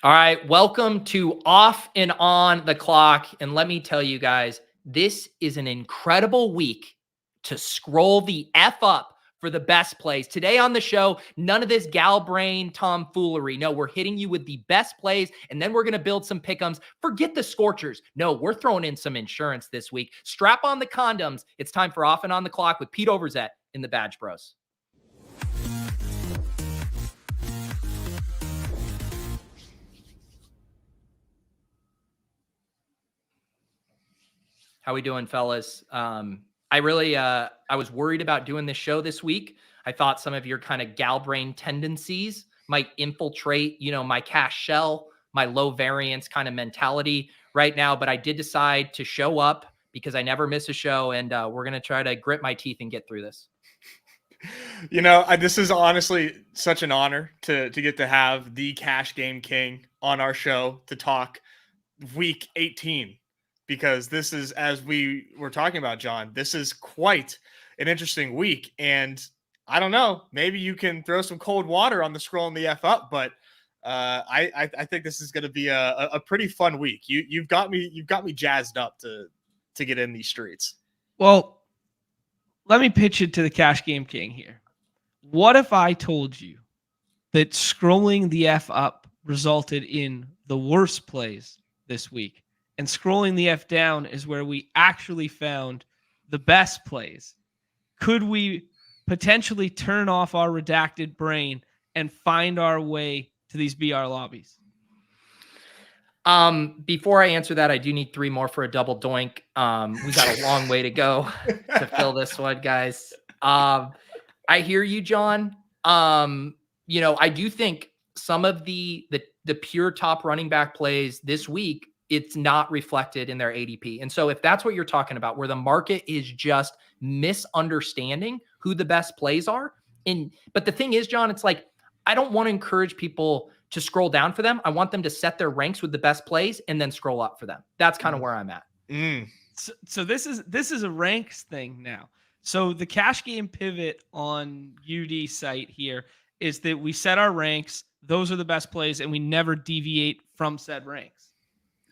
All right, welcome to Off and On the Clock. And let me tell you guys, this is an incredible week to scroll the F up for the best plays. Today on the show, none of this gal brain tomfoolery. No, we're hitting you with the best plays, and then we're going to build some pick'ems. Forget the Scorchers. No, we're throwing in some insurance this week. Strap on the condoms. It's time for Off and On the Clock with Pete Overzet in the Badge Bros. How we doing, fellas? I was worried about doing this show this week. I thought some of your kind of gal brain tendencies might infiltrate, my cash shell, my low variance kind of mentality right now. But I did decide to show up because I never miss a show, and we're going to try to grit my teeth and get through this. This is honestly such an honor to get to have the Cash Game King on our show to talk week 18. Because this is, as we were talking about, John, this is quite an interesting week. And I don't know, maybe you can throw some cold water on the scroll and the F up, but I think this is going to be a pretty fun week. You've got me jazzed up to get in these streets. Well, let me pitch it to the Cash Game King here. What if I told you that scrolling the F up resulted in the worst plays this week? And scrolling the F down is where we actually found the best plays. Could we potentially turn off our redacted brain and find our way to these BR lobbies? Before I answer that, I do need 3 more for a double doink. We got a long way to go to fill this one, guys. I hear you, John. I do think some of the pure top running back plays this week, it's not reflected in their ADP. And so if that's what you're talking about, where the market is just misunderstanding who the best plays are. But the thing is, John, it's like, I don't want to encourage people to scroll down for them. I want them to set their ranks with the best plays and then scroll up for them. That's kind of where I'm at. So this is a ranks thing now. So the Cash Game pivot on UD site here is that we set our ranks. Those are the best plays, and we never deviate from said ranks.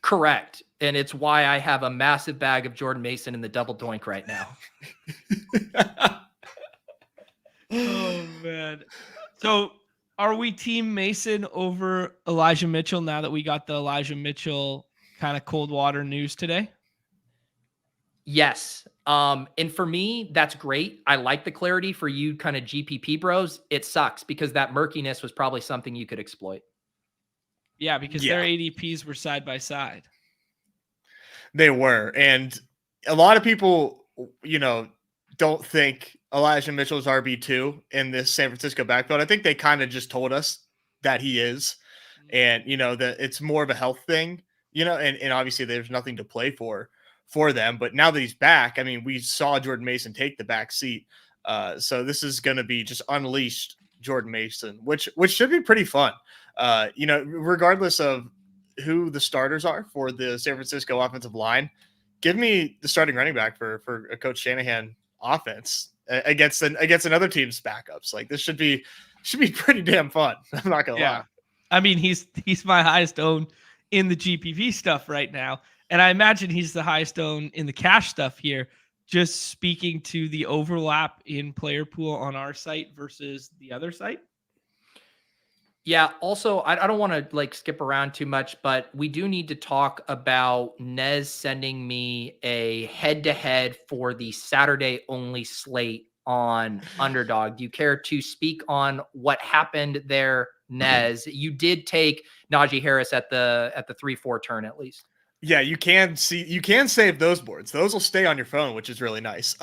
Correct. And it's why I have a massive bag of Jordan Mason in the double doink right now. Oh, man. So are we team Mason over Elijah Mitchell now that we got the Elijah Mitchell kind of cold water news today? Yes. And for me, that's great. I like the clarity. For you kind of GPP bros, it sucks because that murkiness was probably something you could exploit. Yeah, because their ADPs were side by side. They were. And a lot of people, don't think Elijah Mitchell is RB2 in this San Francisco backfield. I think they kind of just told us that he is. And, that it's more of a health thing, and obviously there's nothing to play for them. But now that he's back, I mean, we saw Jordan Mason take the back seat. So this is going to be just unleashed Jordan Mason, which should be pretty fun. Regardless of who the starters are for the San Francisco offensive line, give me the starting running back for a Coach Shanahan offense against another team's backups. Like, this should be pretty damn fun. I'm not gonna lie. I mean, he's my highest owned in the GPP stuff right now, and I imagine he's the highest owned in the cash stuff here. Just speaking to the overlap in player pool on our site versus the other site. Yeah. Also, I don't want to skip around too much, but we do need to talk about Nez sending me a head-to-head for the Saturday only slate on Underdog. Do you care to speak on what happened there, Nez? You did take Najee Harris at the 3-4 turn at least. Yeah, you can save those boards. Those will stay on your phone, which is really nice.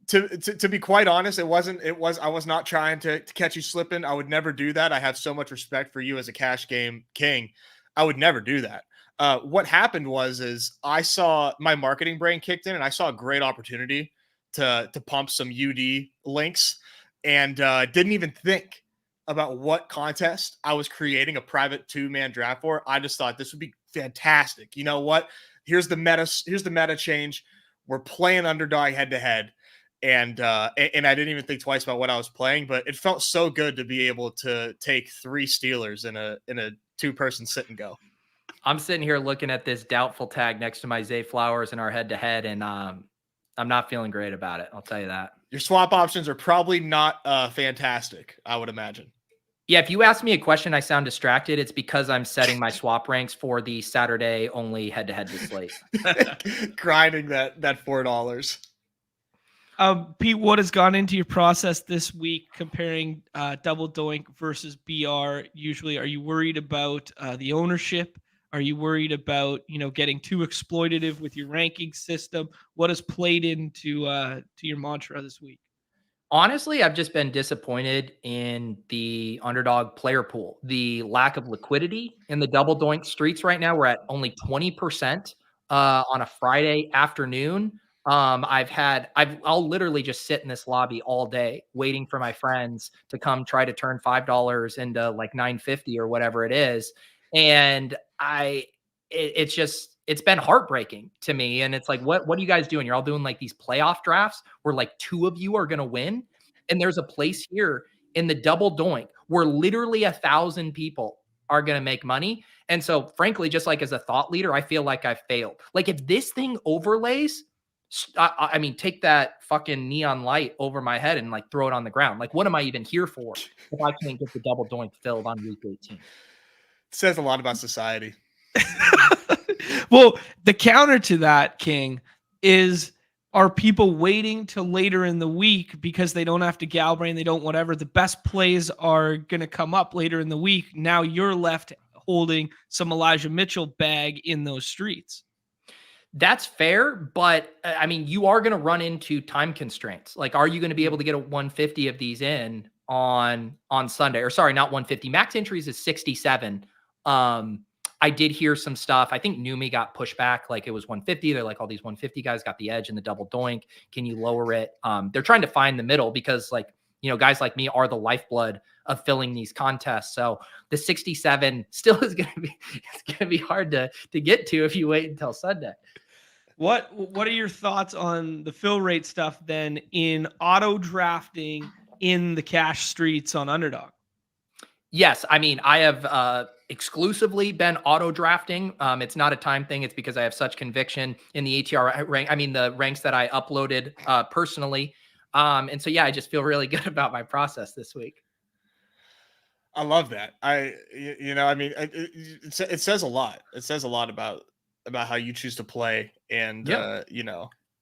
To be quite honest, I was not trying to catch you slipping. I would never do that. I have so much respect for you as a cash game king. I would never do that. What happened is I saw my marketing brain kicked in and I saw a great opportunity to pump some UD links and didn't even think about what contest I was creating a private 2-man draft for. I just thought this would be fantastic. You know what? Here's the meta change. We're playing Underdog head to head. And I didn't even think twice about what I was playing, but it felt so good to be able to take 3 Steelers in a 2-person sit and go. I'm sitting here looking at this doubtful tag next to my Zay Flowers in our head-to-head, and I'm not feeling great about it. I'll tell you that. Your swap options are probably not fantastic, I would imagine. Yeah, if you ask me a question, I sound distracted. It's because I'm setting my swap ranks for the Saturday only head-to-head slate. Grinding that $4. Pete, what has gone into your process this week comparing double doink versus BR? Usually, are you worried about the ownership? Are you worried about getting too exploitative with your ranking system? What has played into to your mantra this week? Honestly, I've just been disappointed in the underdog player pool. The lack of liquidity in the double doink streets right now. We're at only 20% on a Friday afternoon. I'll literally just sit in this lobby all day waiting for my friends to come try to turn $5 into like $9.50 or whatever it is. And it's been heartbreaking to me. And it's like, what are you guys doing? You're all doing like these playoff drafts where like 2 of you are going to win. And there's a place here in the double doink where literally 1,000 people are going to make money. And so frankly, just like as a thought leader, I feel like I failed. Like if this thing overlays, I mean, take that fucking neon light over my head and like throw it on the ground. Like, what am I even here for if I can't get the double doink filled on week 18? It says a lot about society. Well, the counter to that, King, is are people waiting till later in the week because they don't have to Galbrain, they don't whatever. The best plays are going to come up later in the week. Now you're left holding some Elijah Mitchell bag in those streets. That's fair, but I mean, you are going to run into time constraints. Like, are you going to be able to get a 150 of these in on Sunday? Or sorry, not 150. Max entries is 67. I did hear some stuff. I think Neumy got pushed back. Like it was 150. They're like, all these 150 guys got the edge in the double doink. Can you lower it? They're trying to find the middle because like, guys like me are the lifeblood of filling these contests. So the 67 still is going to be hard to get to if you wait until Sunday. What are your thoughts on the fill rate stuff then in auto drafting in the cash streets on Underdog? Yes. I mean, I have exclusively been auto drafting. It's not a time thing. It's because I have such conviction in the ATR rank. I mean, the ranks that I uploaded personally. And so, yeah, I just feel really good about my process this week. I love that. It says a lot. It says a lot about how you choose to play. And,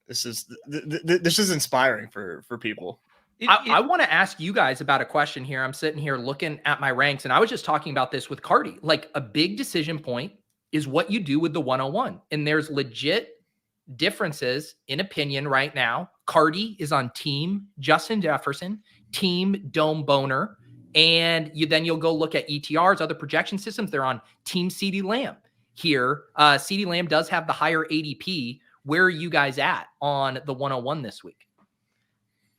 this is inspiring for people. I want to ask you guys about a question here. I'm sitting here looking at my ranks, and I was just talking about this with Cardi. Like a big decision point is what you do with the 101. And there's legit differences in opinion right now. Cardi is on team Justin Jefferson, team Dome Boner, and you'll go look at ETRs, other projection systems. They're on team CeeDee Lamb here. CeeDee Lamb does have the higher ADP. Where are you guys at on the 101 this week?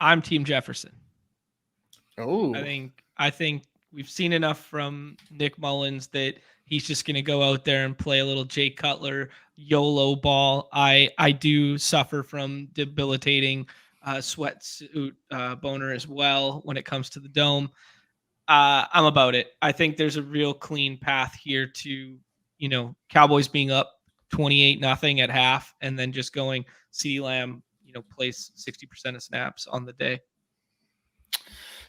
I'm team Jefferson. Oh, I think we've seen enough from Nick Mullins that he's just going to go out there and play a little Jay Cutler YOLO ball. I do suffer from debilitating sweatsuit boner as well when it comes to the dome. I'm about it. I think there's a real clean path here to, Cowboys being up 28-0 at half and then just going CeeDee Lamb, plays 60% of snaps on the day.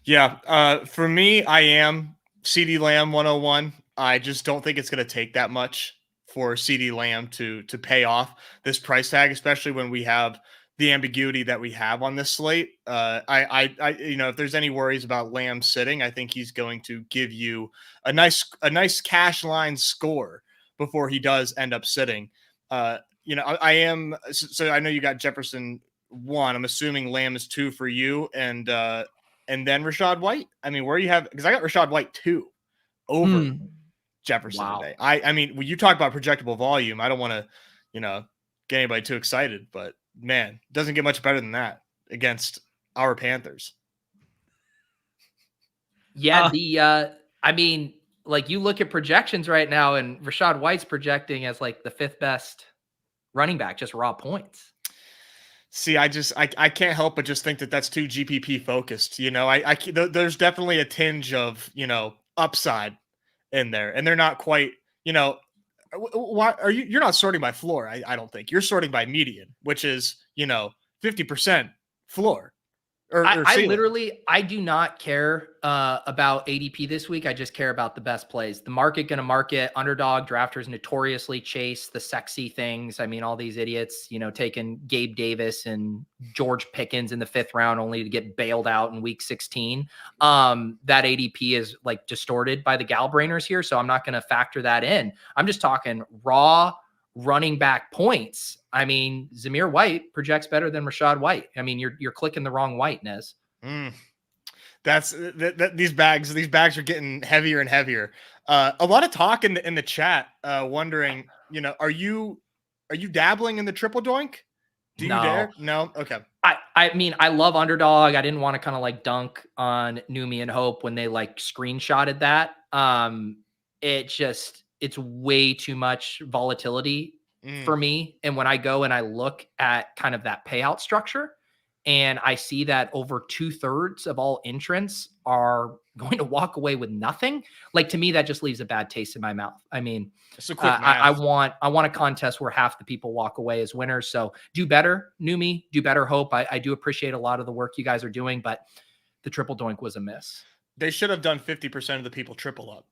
Yeah. For me, I am CeeDee Lamb 101. I just don't think it's going to take that much for CeeDee Lamb to pay off this price tag, especially when we have the ambiguity that we have on this slate. If there's any worries about Lamb sitting, I think he's going to give you a nice cash line score before he does end up sitting. I know you got Jefferson 1. I'm assuming Lamb is 2 for you, and then Rachaad White. I mean, where you have, because I got Rachaad White 2 over Jefferson today. I mean, when you talk about projectable volume, I don't want to, get anybody too excited, but man, it doesn't get much better than that against our Panthers. Yeah, I mean, like you look at projections right now, and Rachaad White's projecting as like the 5th best running back, just raw points. See, I can't help but just think that that's too GPP focused. There's definitely a tinge of, upside in there, and they're not quite, why are you're not sorting by floor. I don't think you're sorting by median, which is, 50% floor. I do not care about ADP this week. I just care about the best plays. The market going to market. Underdog drafters notoriously chase the sexy things. I mean, all these idiots, taking Gabe Davis and George Pickens in the 5th round only to get bailed out in week 16. That ADP is like distorted by the Galbrainers here, so I'm not going to factor that in. I'm just talking raw running back points. I mean, Zamir White projects better than Rashad White. I mean, you're clicking the wrong White, Nez. That's these bags are getting heavier and heavier. A lot of talk in the chat, wondering, are you dabbling in the triple doink? Do you dare? No. Okay. I mean, I love Underdog. I didn't want to kind of like dunk on Neumy and Hope when they like screenshotted that. It's way too much volatility for me. And when I go and I look at kind of that payout structure and I see that over 2/3 of all entrants are going to walk away with nothing, like to me, that just leaves a bad taste in my mouth. I mean, I want a contest where half the people walk away as winners. So do better, Neumy, do better, Hope. I do appreciate a lot of the work you guys are doing, but the triple doink was a miss. They should have done 50% of the people triple up.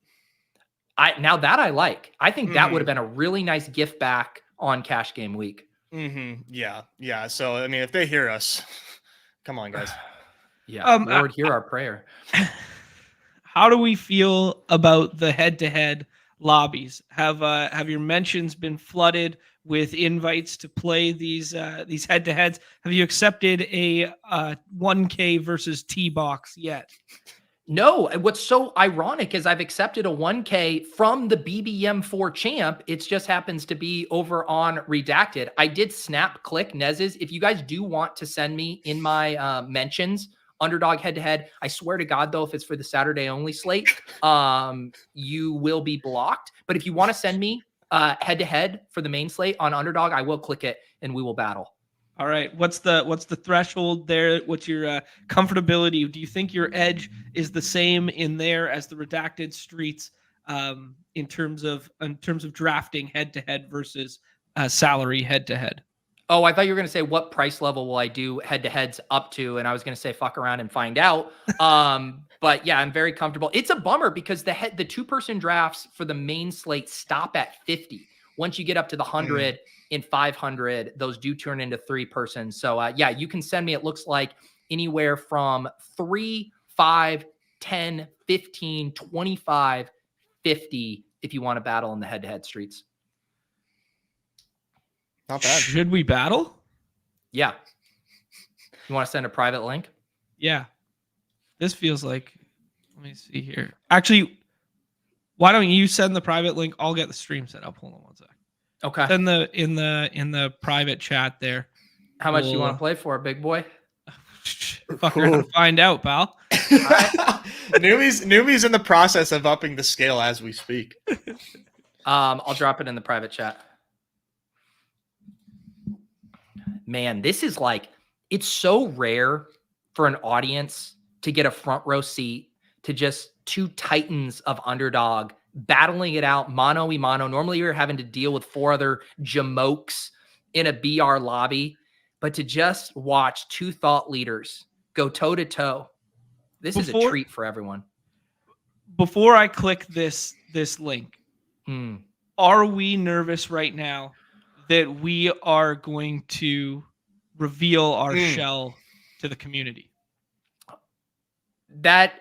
Now that I like, I think that would have been a really nice gift back on cash game week. Yeah. So, I mean, if they hear us, come on, guys. Yeah. Lord, hear our prayer. How do we feel about the head-to-head lobbies? Have your mentions been flooded with invites to play these head-to-heads? Have you accepted a 1K versus T-box yet? No, what's so ironic is I've accepted a 1K from the BBM4 champ. It just happens to be over on Redacted. I did snap click Nez's. If you guys do want to send me in my mentions, Underdog head-to-head, I swear to God, though, if it's for the Saturday only slate, you will be blocked. But if you want to send me head-to-head for the main slate on Underdog, I will click it and we will battle. All right. What's the threshold there? What's your comfortability? Do you think your edge is the same in there as the Redacted streets in terms of drafting head-to-head versus salary head-to-head? Oh, I thought you were going to say what price level will I do head-to-heads up to, and I was going to say fuck around and find out. But yeah, I'm very comfortable. It's a bummer because the 2-person drafts for the main slate stop at 50. Once you get up to the 100 and 500, those do turn into 3-person. So yeah, you can send me. It looks like anywhere from 3, 5, 10, 15, 25, 50 if you want to battle in the head-to-head streets. Not bad. Should we battle? Yeah. You want to send a private link? Yeah. This feels like, let me see here. Actually, why don't you send the private link? I'll get the stream set up. Hold on one sec. Okay. In the private chat there. How much you want to play for, big boy? Fuck around and find out, pal. Neumy's in the process of upping the scale as we speak. I'll drop it in the private chat. Man, this is like, it's so rare for an audience to get a front row seat to just 2 titans of Underdog battling it out mano-a-mano. Normally you're having to deal with 4 other jamokes in a BR lobby, but to just watch 2 thought leaders go toe-to-toe, this is a treat for everyone. Before I click this link, are we nervous right now that we are going to reveal our shell to the community? That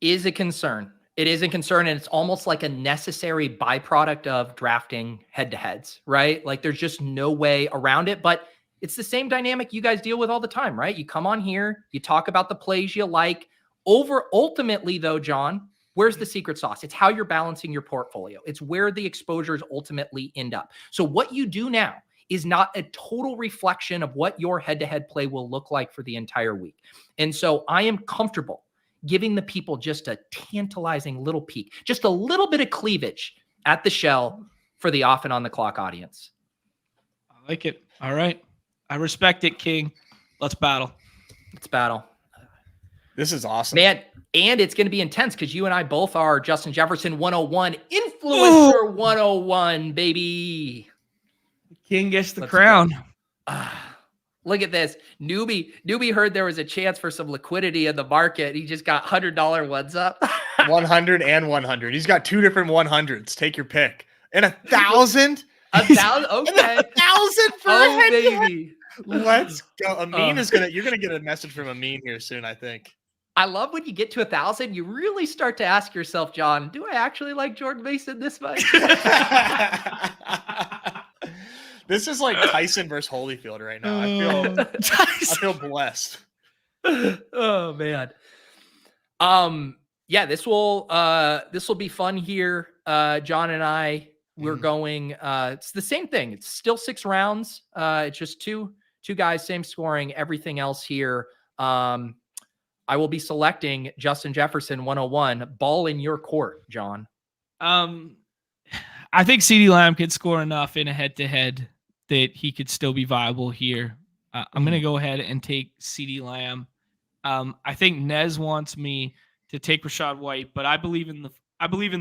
is a concern. It is a concern, and it's almost like a necessary byproduct of drafting head-to-heads, right? Like there's just no way around it, but it's the same dynamic you guys deal with all the time, right? You come on here, you talk about the plays you like. Ultimately, though, John, where's the secret sauce? It's how you're balancing your portfolio. It's where the exposures ultimately end up. So what you do now is not a total reflection of what your head-to-head play will look like for the entire week. And so I am comfortable giving the people just a tantalizing little peek, just a little bit of cleavage at the shell for the off and on the clock audience. I like it. All right. I respect it, King. Let's battle. Let's battle. This is awesome. Man, and it's going to be intense because you and I both are Justin Jefferson 101, Influencer 101, baby. King gets the crown. Look at this. Newbie heard there was a chance for some liquidity in the market. He just got $100 ones up. 100 and 100. He's got 2 different 100s. Take your pick. And 1,000? 1,000? Okay. 1,000 for a head-to-head. Baby. Let's go. Amin is you're gonna get a message from Amin here soon, I think. I love when you get to 1,000, you really start to ask yourself, John, do I actually like Jordan Mason this much? This is like Tyson versus Holyfield right now. I feel blessed. Oh man. Yeah, this will be fun here. John and I, we're going, it's the same thing. It's still 6 rounds. It's just two guys, same scoring, everything else here. I will be selecting Justin Jefferson 101. Ball in your court, John. I think CeeDee Lamb could score enough in a head-to-head that he could still be viable here. I'm going to go ahead and take CeeDee Lamb. I think Nez wants me to take Rachaad White, but I believe in the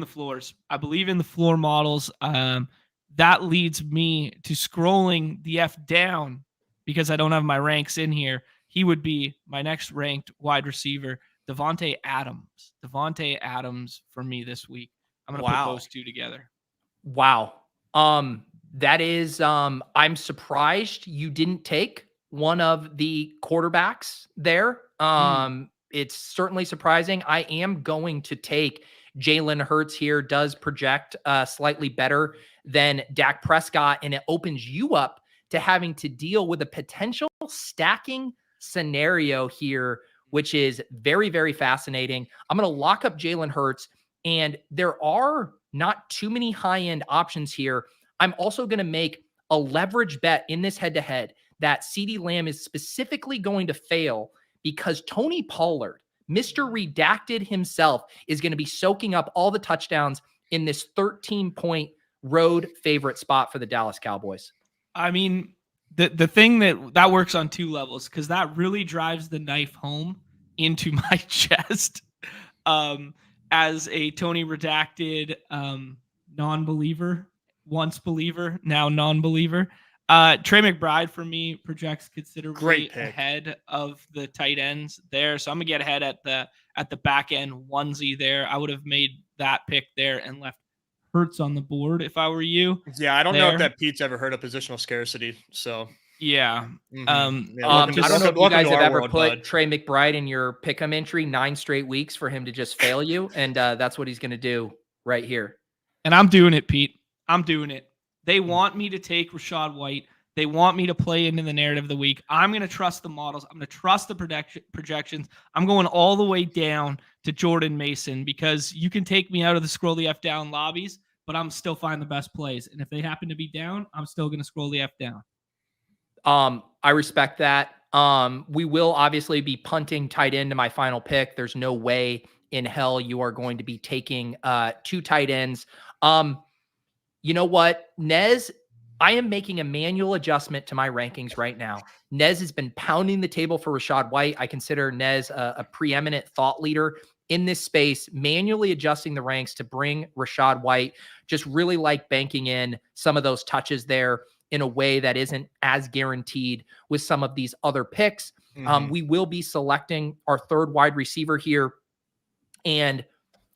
floors. I believe in the floor models. That leads me to scrolling the F down because I don't have my ranks in here. He would be my next ranked wide receiver, Devontae Adams. Devontae Adams for me this week. I'm going to put those two together. Wow. That is, I'm surprised you didn't take one of the quarterbacks there. It's certainly surprising. I am going to take Jalen Hurts here. Does project slightly better than Dak Prescott, and it opens you up to having to deal with a potential stacking scenario here, which is very, very fascinating. I'm going to lock up Jalen Hurts, and there are not too many high-end options here. I'm also going to make a leverage bet in this head-to-head that CeeDee Lamb is specifically going to fail because Tony Pollard, Mr. Redacted himself, is going to be soaking up all the touchdowns in this 13-point road favorite spot for the Dallas Cowboys. I mean, the thing that works on 2 levels, because that really drives the knife home into my chest as a Tony Redacted non-believer, once believer, now non-believer. Trey McBride for me projects considerably ahead of the tight ends there. So I'm gonna get ahead at the back end onesie there. I would have made that pick there and left Hurts on the board if I were you. Yeah, I don't know if that Pete's ever heard of positional scarcity. So yeah. I don't know if you guys have ever put Trey McBride in your pick'em entry 9 straight weeks for him to just fail you, and that's what he's gonna do right here. And I'm doing it, Pete. I'm doing it. They want me to take Rachaad White. They want me to play into the narrative of the week. I'm going to trust the models. I'm going to trust the projections. I'm going all the way down to Jordan Mason because you can take me out of the scroll the F down lobbies, but I'm still finding the best plays. And if they happen to be down, I'm still going to scroll the F down. I respect that. We will obviously be punting tight end to my final pick. There's no way in hell you are going to be taking 2 tight ends. You know what, Nez, I am making a manual adjustment to my rankings right now. Nez has been pounding the table for Rachaad White. I consider Nez a preeminent thought leader in this space, manually adjusting the ranks to bring Rachaad White. Just really like banking in some of those touches there in a way that isn't as guaranteed with some of these other picks. We will be selecting our 3rd wide receiver here. And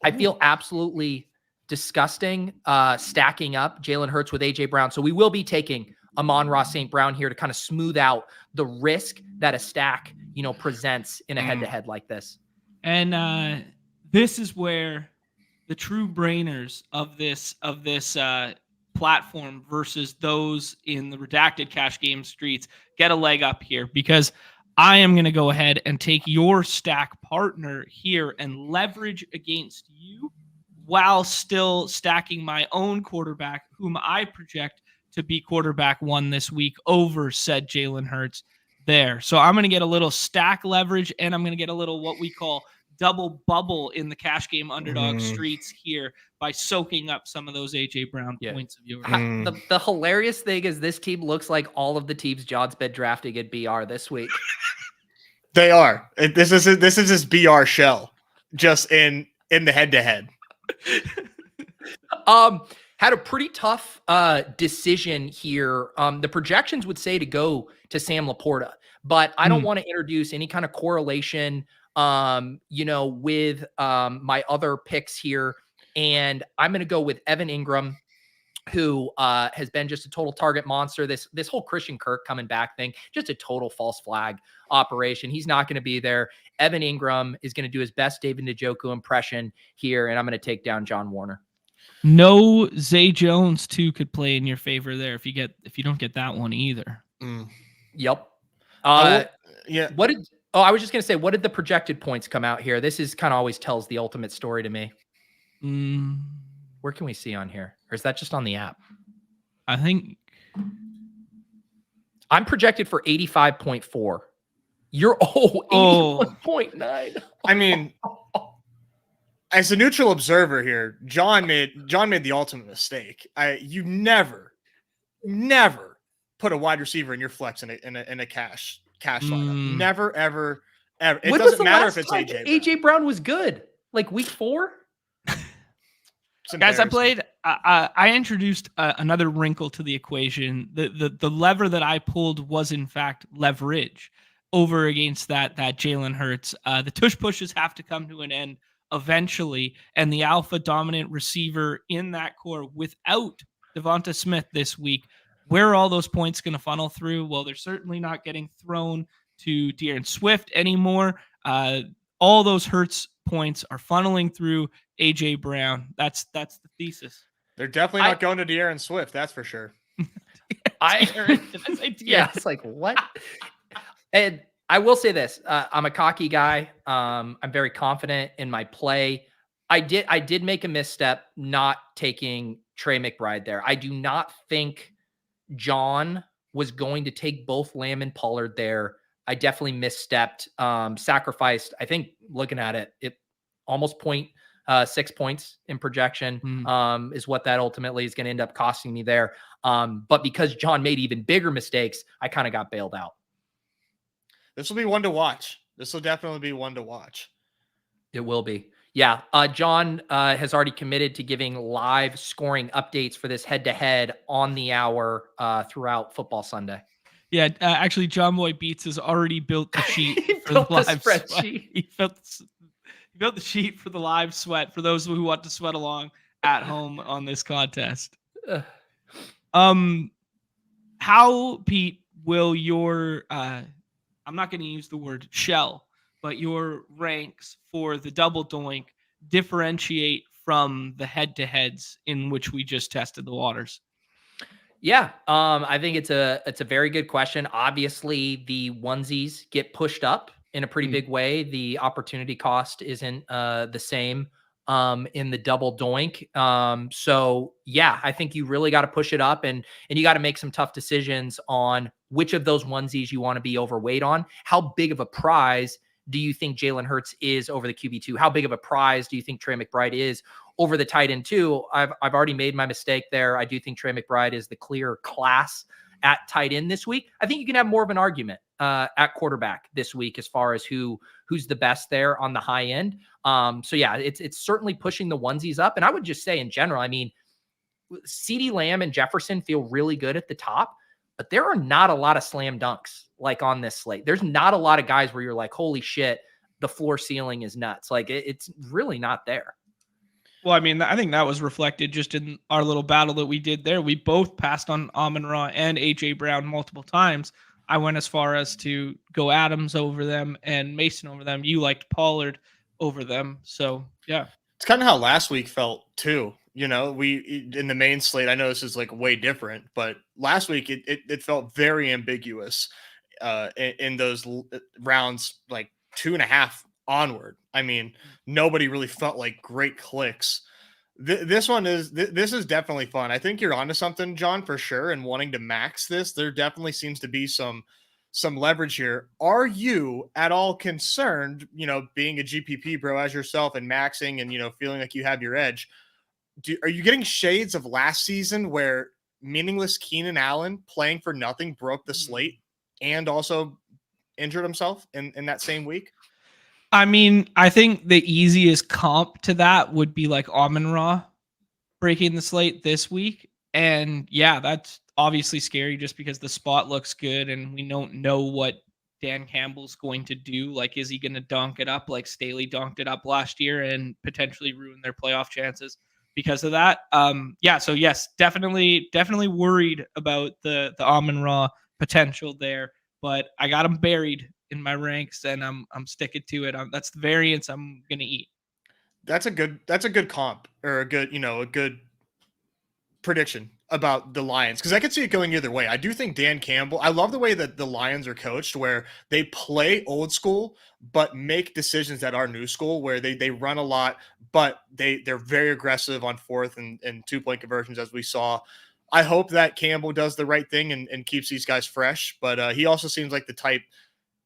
I feel absolutely disgusting stacking up Jalen Hurts with AJ Brown. So we will be taking Amon-Ra St. Brown here to kind of smooth out the risk that a stack, presents in a head-to-head like this. And this is where the true brainers of this platform versus those in the redacted cash game streets get a leg up here, because I am going to go ahead and take your stack partner here and leverage against you while still stacking my own quarterback, whom I project to be quarterback 1 this week over said Jalen Hurts there. So I'm going to get a little stack leverage, and I'm going to get a little what we call double bubble in the cash game underdog streets here by soaking up some of those AJ Brown points of yours. The hilarious thing is this team looks like all of the teams John's been drafting in BR this week. They are. This is this BR shell, just in the head to head. Had a pretty tough decision here. The projections would say to go to Sam Laporta, but I don't want to introduce any kind of correlation, with my other picks here. And I'm going to go with Evan Ingram, who has been just a total target monster. This whole Christian Kirk coming back thing, just a total false flag operation. He's not going to be there. Evan Ingram is going to do his best David Njoku impression here, and I'm going to take down John Warner. No, Zay Jones too could play in your favor there if you don't get that one either. Yep. Yeah. I was just gonna say, what did the projected points come out here? This is kind of always tells the ultimate story to me. Where can we see on here? Or is that just on the app? I think I'm projected for 85.4. You're 81.9. I mean, as a neutral observer here, John made the ultimate mistake. You never put a wide receiver in your flex in a cash lineup. Never, ever. It doesn't matter if it's AJ Brown was good. Like week 4. Guys, I introduced another wrinkle to the equation. The lever that I pulled was in fact leverage over against that Jalen Hurts. The tush pushes have to come to an end eventually, and the alpha dominant receiver in that core without Devonta Smith this week, where are all those points going to funnel through? Well, they're certainly not getting thrown to De'Aaron Swift anymore. All those Hurts points are funneling through AJ Brown. That's the thesis. They're definitely not going to De'Aaron Swift, that's for sure. It's like, what? And I will say this, I'm a cocky guy. I'm very confident in my play. I did make a misstep not taking Trey McBride there. I do not think John was going to take both Lamb and Pollard there. I definitely misstepped, sacrificed. I think looking at it almost 6 points in projection is what that ultimately is going to end up costing me there. But because John made even bigger mistakes, I kind of got bailed out. This will be one to watch. This will definitely be one to watch. It will be. Yeah. John has already committed to giving live scoring updates for this head-to-head on the hour throughout Football Sunday. Yeah, actually, John Boy Beats has already built the sheet for the live spreadsheet. He built the sheet for the live sweat for those who want to sweat along at home on this contest. How, Pete, will your I'm not going to use the word shell, but your ranks for the double doink differentiate from the head-to-heads in which we just tested the waters? Yeah, I think it's a very good question. Obviously, the onesies get pushed up in a pretty big way. The opportunity cost isn't the same in the double doink. So yeah, I think you really got to push it up, and you got to make some tough decisions on which of those onesies you want to be overweight on. How big of a prize do you think Jalen Hurts is over the QB2? How big of a prize do you think Trey McBride is over the tight end 2? I've already made my mistake there. I do think Trey McBride is the clear class at tight end this week. I think you can have more of an argument at quarterback this week as far as who's the best there on the high end. So yeah, it's certainly pushing the onesies up. And I would just say in general, I mean, CeeDee Lamb and Jefferson feel really good at the top, but there are not a lot of slam dunks like on this slate. There's not a lot of guys where you're like, holy shit, the floor ceiling is nuts. Like it's really not there. Well, I mean, I think that was reflected just in our little battle that we did there. We both passed on Amon-Ra and AJ Brown multiple times. I went as far as to go Adams over them and Mason over them. You liked Pollard over them. So yeah, it's kind of how last week felt too. You know, we in the main slate, I know this is like way different, but last week it felt very ambiguous in those rounds, like 2.5 onward. I mean, nobody really felt like great clicks. This is definitely fun. I think you're onto something, John, for sure. And wanting to max this, there definitely seems to be some leverage here. Are you at all concerned, being a GPP bro as yourself and maxing and, feeling like you have your edge? Are you getting shades of last season where meaningless Keenan Allen playing for nothing broke the slate and also injured himself in that same week? I mean, I think the easiest comp to that would be like Amon-Ra breaking the slate this week. And yeah, that's obviously scary just because the spot looks good and we don't know what Dan Campbell's going to do. Like, is he going to donk it up like Staley donked it up last year and potentially ruin their playoff chances because of that? Yeah. So yes, definitely worried about the Amon-Ra potential there, but I got him buried in my ranks and I'm sticking to it. That's the variance I'm going to eat. That's a good comp, or a good prediction about the Lions, because I could see it going either way. I do think Dan Campbell, I love the way that the Lions are coached, where they play old school but make decisions that are new school, where they run a lot, but they're very aggressive on fourth and 2-point conversions, as we saw. I hope that Campbell does the right thing and keeps these guys fresh, but he also seems like the type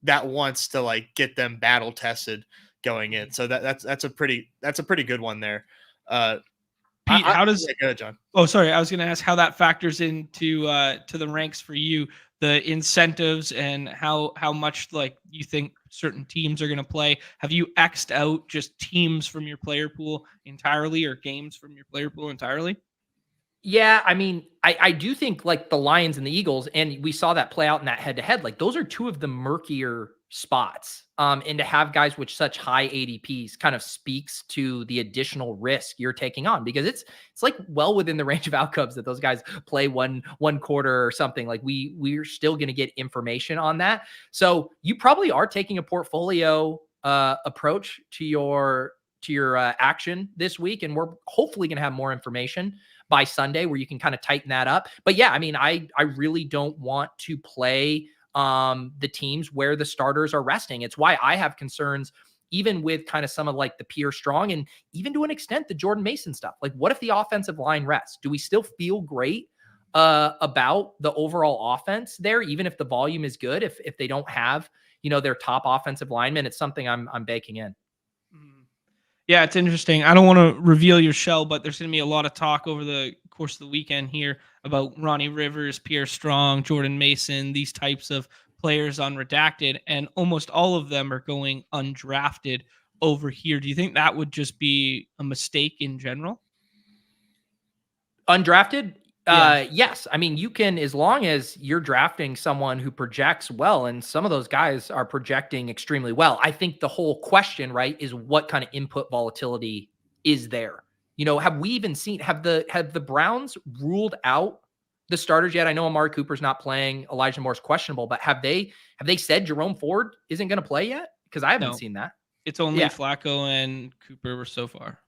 that wants to like get them battle tested going in. So that's a pretty good one there. Pete, how does yeah, go ahead, John. Oh, sorry. I was going to ask how that factors into to the ranks for you, the incentives and how much like you think certain teams are going to play. Have you X'd out just teams from your player pool entirely or games from your player pool entirely? Yeah, I mean, I do think like the Lions and the Eagles, and we saw that play out in that head-to-head. Like those are two of the murkier spots. And to have guys with such high ADPs kind of speaks to the additional risk you're taking on, because it's like well within the range of outcomes that those guys play one quarter or something. Like we're still going to get information on that. So you probably are taking a portfolio approach to your action this week, and we're hopefully going to have more information by Sunday where you can kind of tighten that up. But yeah, I mean, I really don't want to play the teams where the starters are resting. It's why I have concerns even with kind of some of like the Pierre Strong and even to an extent the Jordan Mason stuff. Like, what if the offensive line rests? Do we still feel great about the overall offense there, even if the volume is good? If they don't have, their top offensive lineman, it's something I'm baking in. Yeah, it's interesting. I don't want to reveal your shell, but there's going to be a lot of talk over the course of the weekend here about Ronnie Rivers, Pierre Strong, Jordan Mason, these types of players unredacted, and almost all of them are going undrafted over here. Do you think that would just be a mistake in general? Undrafted? Yeah. Yes. I mean, you can, as long as you're drafting someone who projects well, and some of those guys are projecting extremely well. I think the whole question, right, is what kind of input volatility is there? Have we even seen, have the Browns ruled out the starters yet? I know Amari Cooper's not playing, Elijah Moore's questionable, but have they said Jerome Ford isn't going to play yet? Because I haven't seen that. It's only Flacco and Cooper so far.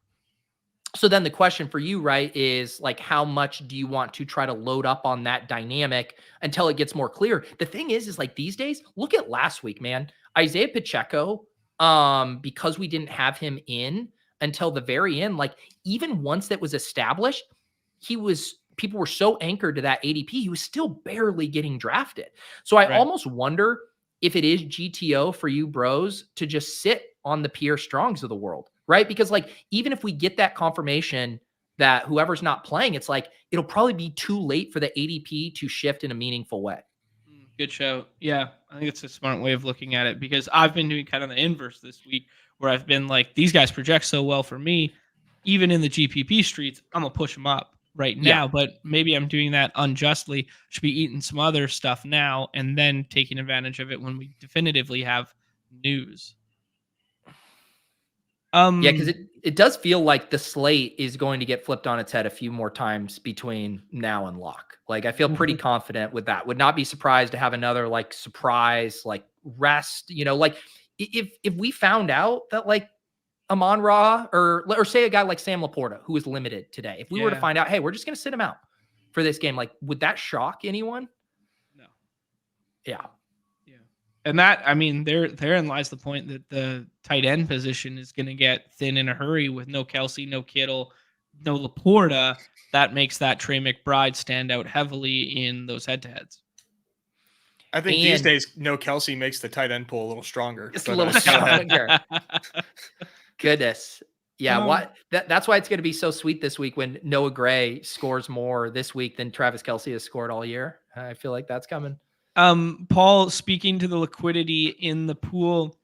So then the question for you, right, is like, how much do you want to try to load up on that dynamic until it gets more clear? The thing is like these days, look at last week, man. Isaiah Pacheco, because we didn't have him in until the very end, like even once that was established, people were so anchored to that ADP, he was still barely getting drafted. So I almost wonder if it is GTO for you bros to just sit on the Pierre Strongs of the world, right? Because like, even if we get that confirmation that whoever's not playing, it's like, it'll probably be too late for the ADP to shift in a meaningful way. Good show. Yeah, I think it's a smart way of looking at it, because I've been doing kind of the inverse this week, where I've been like, these guys project so well for me, even in the GPP streets, I'm going to push them up right now, but maybe I'm doing that unjustly. Should be eating some other stuff now and then taking advantage of it when we definitively have news. Yeah, because it does feel like the slate is going to get flipped on its head a few more times between now and lock. Like, I feel pretty confident with that. Would not be surprised to have another like surprise, like rest, like if we found out that like Amon-Ra or say a guy like Sam Laporta, who was limited today, if we were to find out, hey, we're just going to sit him out for this game, like, would that shock anyone? No. Yeah. And that, I mean, therein lies the point that the tight end position is going to get thin in a hurry with no Kelsey, no Kittle, no Laporta. That makes that Trey McBride stand out heavily in those head-to-heads. I think these days, no Kelsey makes the tight end pool a little stronger. It's a little stronger. Goodness. Yeah, that's why it's going to be so sweet this week when Noah Gray scores more this week than Travis Kelce has scored all year. I feel like that's coming. Paul, speaking to the liquidity in the pool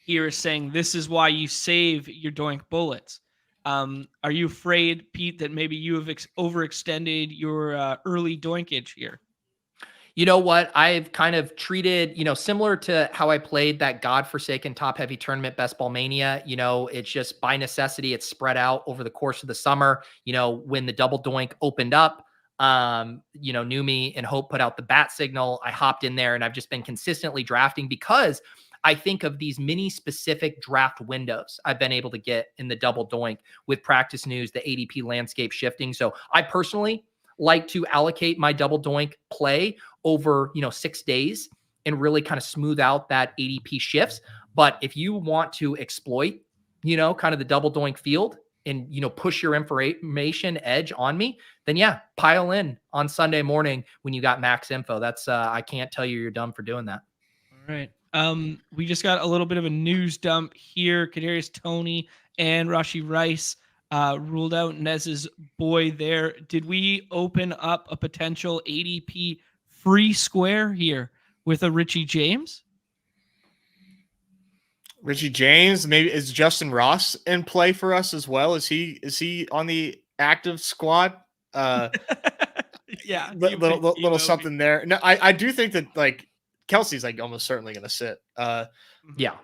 here, is saying this is why you save your doink bullets. Are you afraid, Pete, that maybe you have overextended your early doinkage here? You know what? I've kind of treated, similar to how I played that godforsaken top heavy tournament Best Ball Mania. It's just by necessity, it's spread out over the course of the summer. When the double doink opened up, Neumy and Hope put out the bat signal. I hopped in there and I've just been consistently drafting because I think of these mini specific draft windows I've been able to get in the double doink with practice news, the ADP landscape shifting. So I personally like to allocate my double doink play over 6 days and really kind of smooth out that ADP shifts. But if you want to exploit kind of the double doink field and push your information edge on me, then yeah, pile in on Sunday morning when you got max info. That's I can't tell you're dumb for doing that. All right. We just got a little bit of a news dump here. Kadarius Toney and Rashi Rice ruled out Nez's boy there. Did we open up a potential ADP free square here with a Richie James? Richie James, maybe is Justin Ross in play for us as well? Is he on the active squad? Yeah, little something there. No, I do think that like Kelsey's like almost certainly going to sit. Yeah,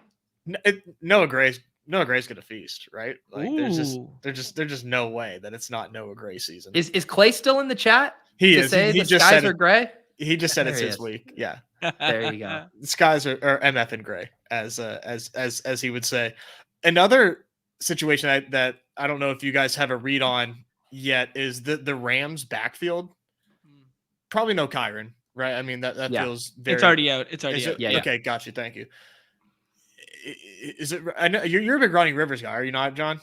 Noah Gray's going to feast, right? Like Ooh. there's just no way that it's not Noah Gray season. Is Clay still in the chat? He to is. Say he the just skies said are gray. He just said There it's he his is. week. Yeah, there you go. The skies are MF and gray, as he would say. Another situation that I don't know if you guys have a read on yet is the Rams backfield. Probably no Kyron, right? I mean that feels very. It's already out. It's already out. Yeah. Okay, got you. Thank you. Is it? I know you're a big Ronnie Rivers guy, are you not, John?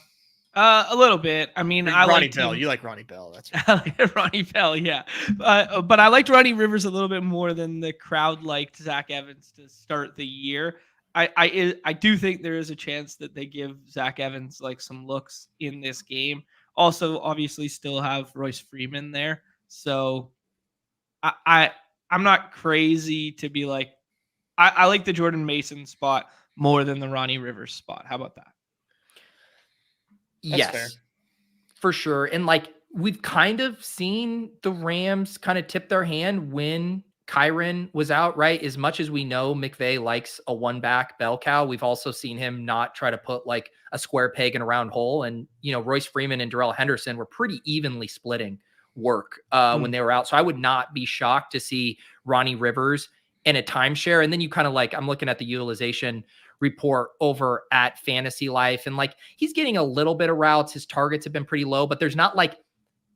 A little bit. I mean, I Ronnie like Bell. You like Ronnie Bell? That's right. I like Ronnie Bell, yeah. But I liked Ronnie Rivers a little bit more than the crowd liked Zach Evans to start the year. I do think there is a chance that they give Zach Evans like some looks in this game. Also, obviously, still have Royce Freeman there, so I'm not crazy to be like I like the Jordan Mason spot more than the Ronnie Rivers spot. How about that? That's yes, fair. For sure. And like we've kind of seen the Rams kind of tip their hand when Kyron was out, right? As much as we know McVay likes a one-back bell cow, we've also seen him not try to put like a square peg in a round hole. And, Royce Freeman and Darrell Henderson were pretty evenly splitting work when they were out. So I would not be shocked to see Ronnie Rivers in a timeshare. And then you kind of like, I'm looking at the utilization report over at Fantasy Life, and like he's getting a little bit of routes. His targets have been pretty low, but there's not like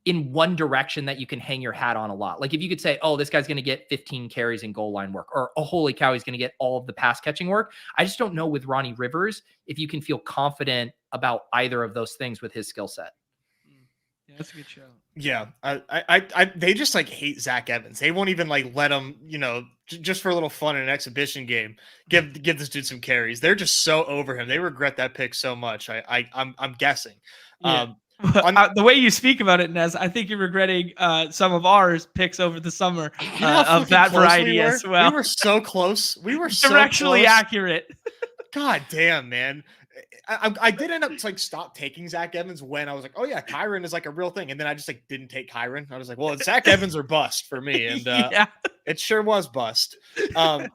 in one direction that you can hang your hat on a lot. Like if you could say, oh, this guy's going to get 15 carries in goal line work, or oh, holy cow, he's going to get all of the pass catching work. I just don't know with Ronnie Rivers if you can feel confident about either of those things with his skill set. Yeah, that's a good show. Yeah, they just like hate Zach Evans. They won't even like let him, just for a little fun in an exhibition game, give this dude some carries. They're just so over him. They regret that pick so much. I'm guessing. Yeah. The way you speak about it, Nez, I think you're regretting some of ours picks over the summer of that variety as well. We were so close. We were so directionally close. accurate. God damn, man. I did end up like stop taking Zach Evans when I was like, oh yeah, Kyron is like a real thing, and then I just like didn't take Kyron. I was like, well, it's Zach Evans or bust for me, and it sure was bust. On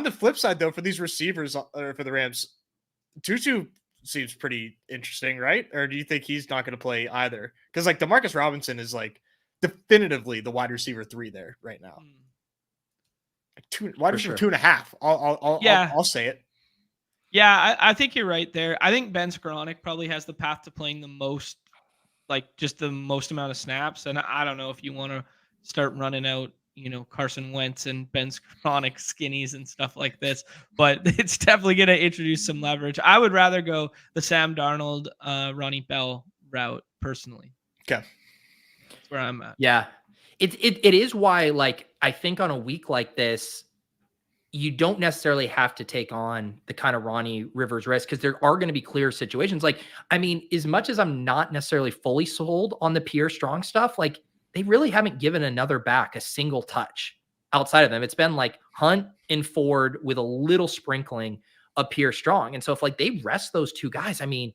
the flip side, though, for these receivers or for the Rams, Tutu seems pretty interesting, right? Or do you think he's not going to play either? Because like Demarcus Robinson is like definitively the wide receiver 3 there right now. Wide receiver 2.5. I'll say it. Yeah, I think you're right there. I think Ben Skowronek probably has the path to playing the most, like just the most amount of snaps. And I don't know if you want to start running out, Carson Wentz and Ben Skowronek skinnies and stuff like this, but it's definitely going to introduce some leverage. I would rather go the Sam Darnold, Ronnie Bell route personally. Okay. That's where I'm at. Yeah. It is why, like, I think on a week like this, you don't necessarily have to take on the kind of Ronnie Rivers risk because there are going to be clear situations. Like, I mean, as much as I'm not necessarily fully sold on the Pierre Strong stuff, like they really haven't given another back a single touch outside of them. It's been like Hunt and Ford with a little sprinkling of Pierce Strong. And so if like they rest those two guys, I mean,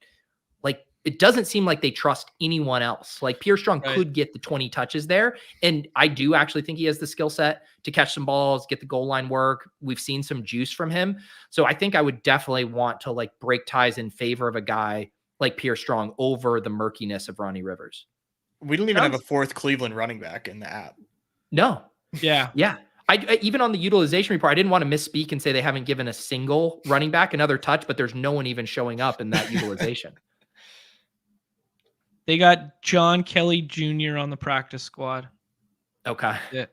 like it doesn't seem like they trust anyone else. Like Pierce Strong could get the 20 touches there. And I do actually think he has the skill set to catch some balls, get the goal line work. We've seen some juice from him. So I think I would definitely want to like break ties in favor of a guy like Pierce Strong over the murkiness of Ronnie Rivers. We don't even have a fourth Cleveland running back in the app. Yeah. Yeah. I even on the utilization report, I didn't want to misspeak and say they haven't given a single running back another touch, but there's no one even showing up in that utilization. They got John Kelly Jr. on the practice squad. Okay. Yeah.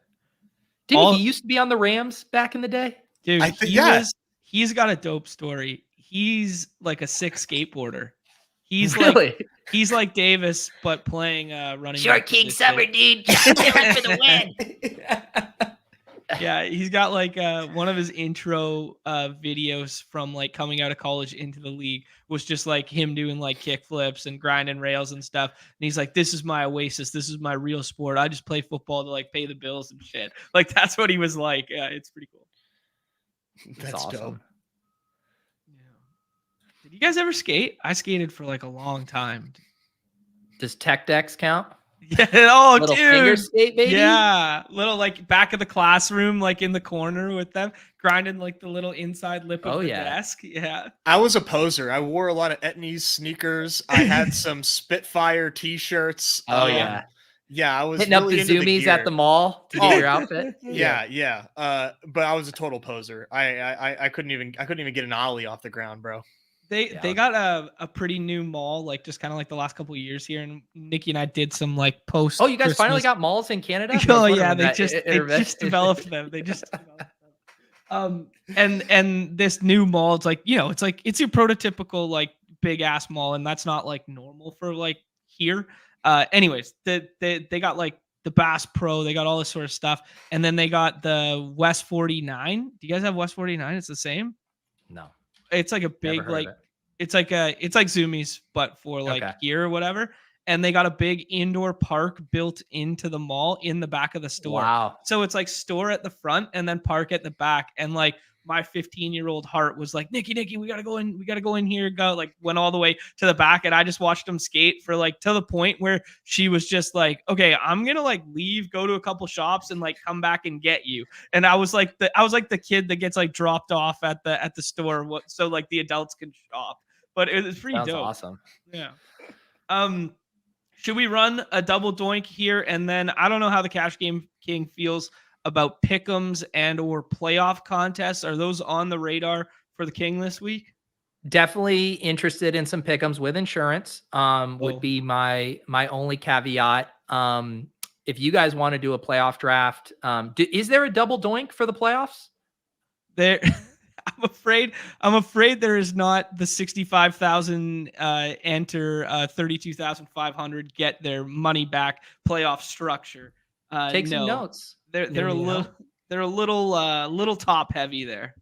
Didn't he used to be on the Rams back in the day? Dude, he's got a dope story. He's like a sick skateboarder. He's he's like Davis, but playing running. Short King Summer, dude. For the win. Yeah, he's got like one of his intro videos from like coming out of college into the league was just like him doing like kick flips and grinding rails and stuff. And he's like, this is my oasis. This is my real sport. I just play football to like pay the bills and shit. Like that's what he was like. It's pretty cool. That's awesome. Dope. Yeah. Did you guys ever skate? I skated for like a long time. Does Tech Decks count? Yeah. Oh, little dude. Finger skate, baby. Yeah. Little like back of the classroom, like in the corner with them, grinding like the little inside lip of the desk. Yeah. I was a poser. I wore a lot of Etnies sneakers. I had some Spitfire t-shirts. Oh, yeah. Yeah, I was hitting really up the Zoomies at the mall to get your outfit. Yeah. But I was a total poser. I couldn't even get an ollie off the ground, bro. They got a pretty new mall, like just kind of like the last couple of years here, and Nikki and I did some like post. Oh, you guys finally got malls in Canada? Oh yeah, they just developed them. They just developed them. And this new mall, it's like it's your prototypical like big ass mall, and that's not like normal for like here. Anyways, they got like the Bass Pro, they got all this sort of stuff, and then they got the West 49. Do you guys have West 49? It's the same. No. It's like a big like it's like Zoomies but for like gear or whatever, and they got a big indoor park built into the mall in the back of the store. Wow. So it's like store at the front and then park at the back, and like my 15-year-old heart was like, Nikki, we gotta go in here. Went all the way to the back, and I just watched them skate for like to the point where she was just like, okay, I'm gonna like leave, go to a couple shops, and like come back and get you. And I was like the kid that gets like dropped off at the store, so like the adults can shop. But it was pretty dope. Awesome. Yeah. Should we run a double doink here, and then I don't know how the Cash Game King feels about pick'ems and or playoff contests. Are those on the radar for the King this week? Definitely interested in some pick'ems with insurance. Would be my only caveat. If you guys want to do a playoff draft, is there a double doink for the playoffs? There, I'm afraid there is not. The 65,000 enter, 32,500 get their money back playoff structure. Take some notes. They're a little top heavy there.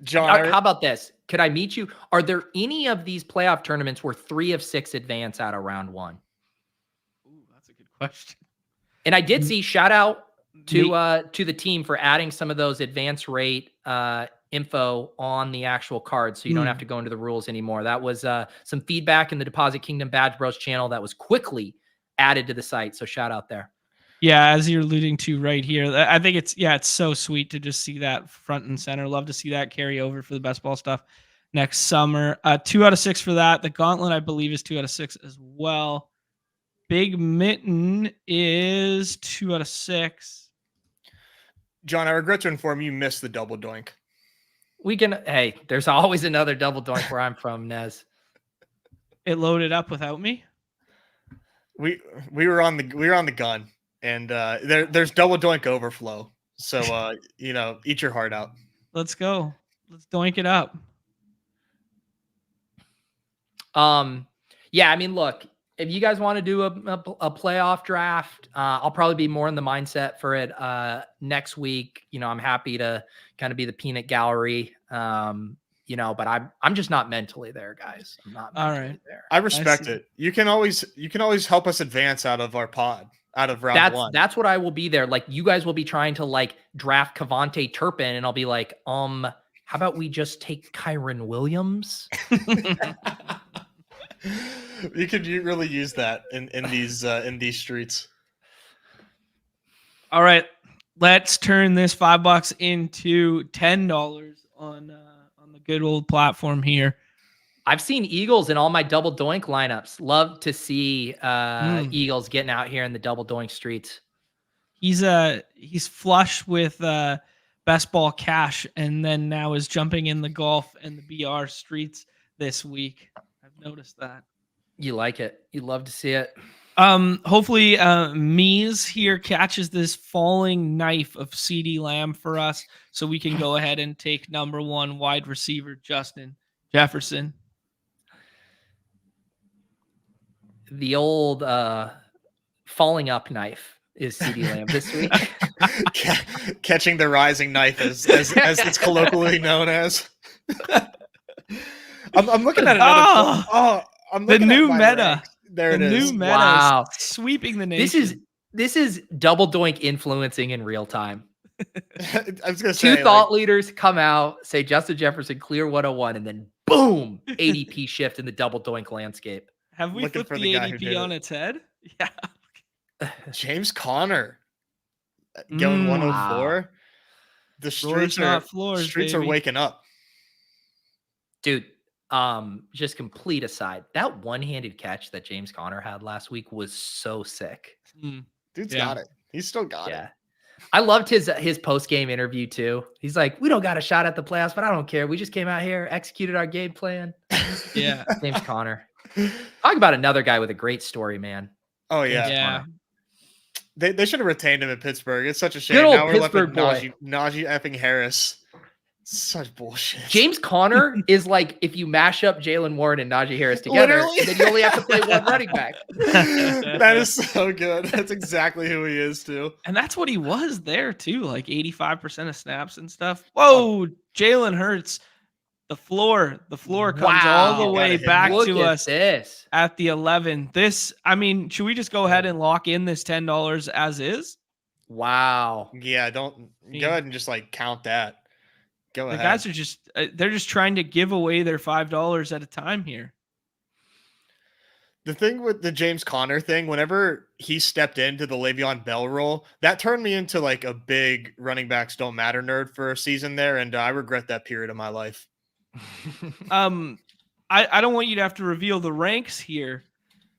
John, how about this? Could I meet you? Are there any of these playoff tournaments where 3 of 6 advance out of round 1? Ooh, that's a good question. And I did see shout out to the team for adding some of those advance rate info on the actual card, so you don't have to go into the rules anymore. That was some feedback in the Deposit Kingdom BadgeBros channel that was quickly added to the site. So shout out there. Yeah, as you're alluding to right here, I think it's so sweet to just see that front and center. Love to see that carry over for the best ball stuff next summer. 2 out of 6 for that. The Gauntlet, I believe, is 2 out of 6 as well. Big Mitten is 2 out of 6. John, I regret to inform you missed the double doink. Hey, there's always another double doink where I'm from, Nez. It loaded up without me. We were on the gun. And there's double doink overflow. So, eat your heart out. Let's go. Let's doink it up. Yeah, I mean, look, if you guys want to do a playoff draft, I'll probably be more in the mindset for it next week. I'm happy to kind of be the peanut gallery. But I'm just not mentally there, guys. I'm not mentally there. I respect it. You can always help us advance out of our pod. out of round one. That's what I will be there. Like you guys will be trying to like draft Cavante Turpin, and I'll be like, how about we just take Kyron Williams? You could really use that in these streets. All right, let's turn this $5 into $10 on the good old platform here. I've seen Eagles in all my double doink lineups. Love to see Eagles getting out here in the double doink streets. He's flush with best ball cash, and then now is jumping in the golf and the BR streets this week. I've noticed that. You like it. You love to see it. Hopefully Mies here catches this falling knife of CD Lamb for us, so we can go ahead and take number 1 wide receiver Justin Jefferson. The old falling up knife is CD Lamb this week. Catching the rising knife, as it's colloquially known as. I'm looking at another. I'm looking the at new my meta. ranks. There the it is. New meta Wow. is sweeping the nation. This is double doink influencing in real time. I was gonna say, Two thought leaders come out, say Justin Jefferson clear 101, and then boom, ADP shift in the double doink landscape. Have we flipped the ADP on its head? Yeah. James Conner going 104. Wow. The streets are waking up. Dude, just complete aside. That one-handed catch that James Conner had last week was so sick. Dude's got it. He's still got it. I loved his post-game interview too. He's like, we don't got a shot at the playoffs, but I don't care. We just came out here, executed our game plan. Yeah. James Conner. Talk about another guy with a great story, man. Oh, yeah. Yeah. They should have retained him in Pittsburgh. It's such a shame. Good old now we're Pittsburgh left with Najee effing Harris. Such bullshit. James Conner is like if you mash up Jalen Warren and Najee Harris together, and then you only have to play one running back. That is so good. That's exactly who he is, too. And that's what he was there, too. Like 85% of snaps and stuff. Whoa, Jalen Hurts. The floor comes all the way back to us at the 11. Should we just go ahead and lock in this $10 as is? Wow. Yeah, go ahead and just like count that. Go ahead. The guys are they're just trying to give away their $5 at a time here. The thing with the James Conner thing, whenever he stepped into the Le'Veon Bell role, that turned me into like a big running backs don't matter nerd for a season there, and I regret that period of my life. I don't want you to have to reveal the ranks here,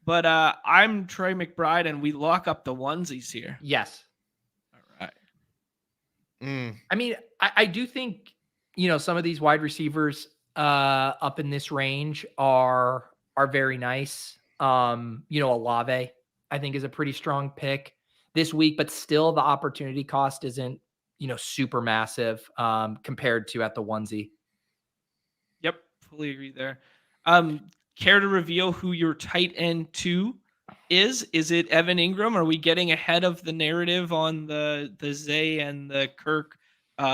but I'm Trey McBride, and we lock up the onesies here. Yes. All right. I mean, I do think some of these wide receivers up in this range are very nice. Olave, I think, is a pretty strong pick this week, but still the opportunity cost isn't super massive compared to at the onesie. Yep, fully agree there. Care to reveal who your tight end 2 is? Is it Evan Ingram? Are we getting ahead of the narrative on the Zay and the Kirk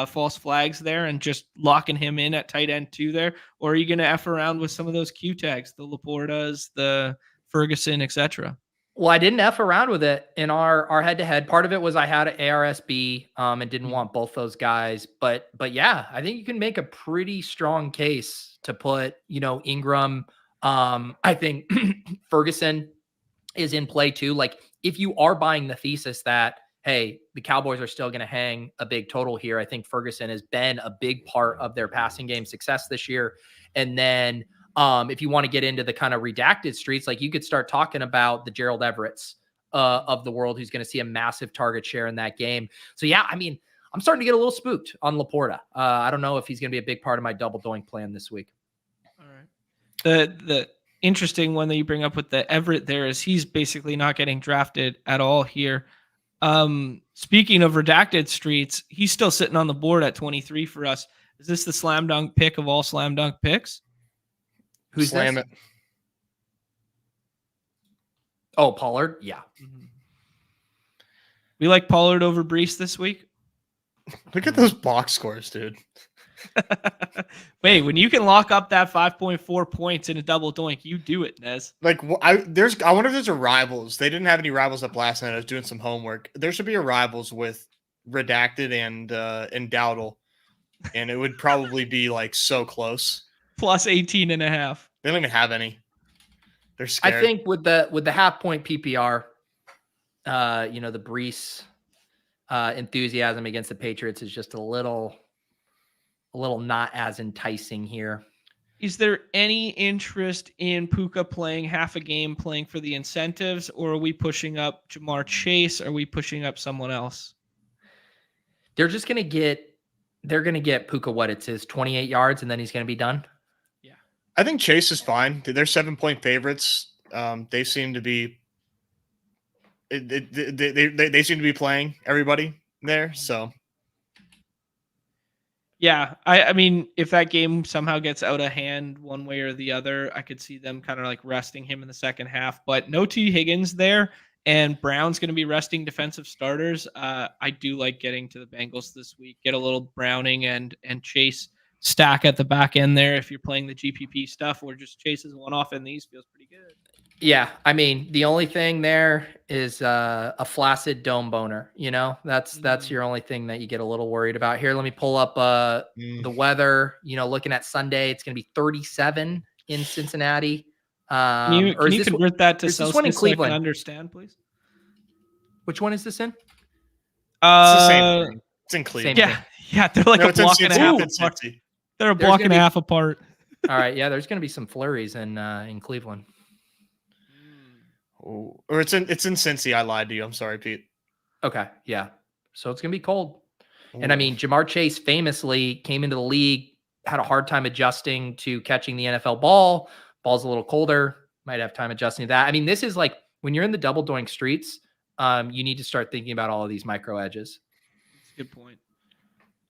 false flags there and just locking him in at tight end 2 there? Or are you going to F around with some of those Q tags, the Laportas, the Ferguson, etc.? Well, I didn't F around with it in our head-to-head. Part of it was I had an ARSB and didn't want both those guys. But yeah, I think you can make a pretty strong case to put, Ingram. I think Ferguson is in play too. Like if you are buying the thesis that, hey, the Cowboys are still going to hang a big total here, I think Ferguson has been a big part of their passing game success this year. And then if you want to get into the kind of redacted streets, like you could start talking about the Gerald Everetts of the world, who's going to see a massive target share in that game. So yeah, I mean, I'm starting to get a little spooked on Laporta. I don't know if he's going to be a big part of my double doink plan this week. All right. The interesting one that you bring up with the Everett there is he's basically not getting drafted at all here. Speaking of redacted streets, he's still sitting on the board at 23 for us. Is this the slam dunk pick of all slam dunk picks? Who's Slam this? it. Oh, Pollard. Yeah. Mm-hmm. We like Pollard over Brees this week. Look at those box scores, dude. Wait, when you can lock up that 5.4 points in a double doink, you do it, Nez. Like I wonder if there's a rivals. They didn't have any rivals up last night. I was doing some homework. There should be a rivals with Redacted and Dowdle, and it would probably be like so close. Plus 18.5. They don't even have any. They're scared. I think with the half point PPR, the Brees enthusiasm against the Patriots is just a little not as enticing here. Is there any interest in Puka playing half a game, playing for the incentives, or are we pushing up Jamar Chase? Are we pushing up someone else? They're just gonna get Puka what it's his 28 yards, and then he's gonna be done. Yeah, I think Chase is fine. They're 7-point favorites. They seem to be. They seem to be playing everybody there. So. Yeah, I mean, if that game somehow gets out of hand one way or the other, I could see them kind of like resting him in the second half. But no T. Higgins there, and Brown's going to be resting defensive starters. I do like getting to the Bengals this week. Get a little Browning and Chase stack at the back end there if you're playing the GPP stuff, or just Chase as one-off in these feels pretty good. Yeah, I mean, the only thing there is a flaccid dome boner. That's your only thing that you get a little worried about. Here, let me pull up the weather. Looking at Sunday, it's going to be 37 in Cincinnati. Can you convert that to Celsius one in Cleveland? So I can understand, please? Which one is this in? It's the same thing. It's in Cleveland. Yeah, they're like a block and a half apart. They're a block and a half apart. All right, yeah, there's going to be some flurries in Cleveland. Oh, or it's in Cincy. I lied to you. I'm sorry, Pete. Okay, yeah. So it's gonna be cold. Ooh. And I mean, Jamar Chase famously came into the league, had a hard time adjusting to catching the NFL ball. Ball's a little colder, might have time adjusting to that. I mean, this is like when you're in the double doink streets, you need to start thinking about all of these micro edges. That's a good point.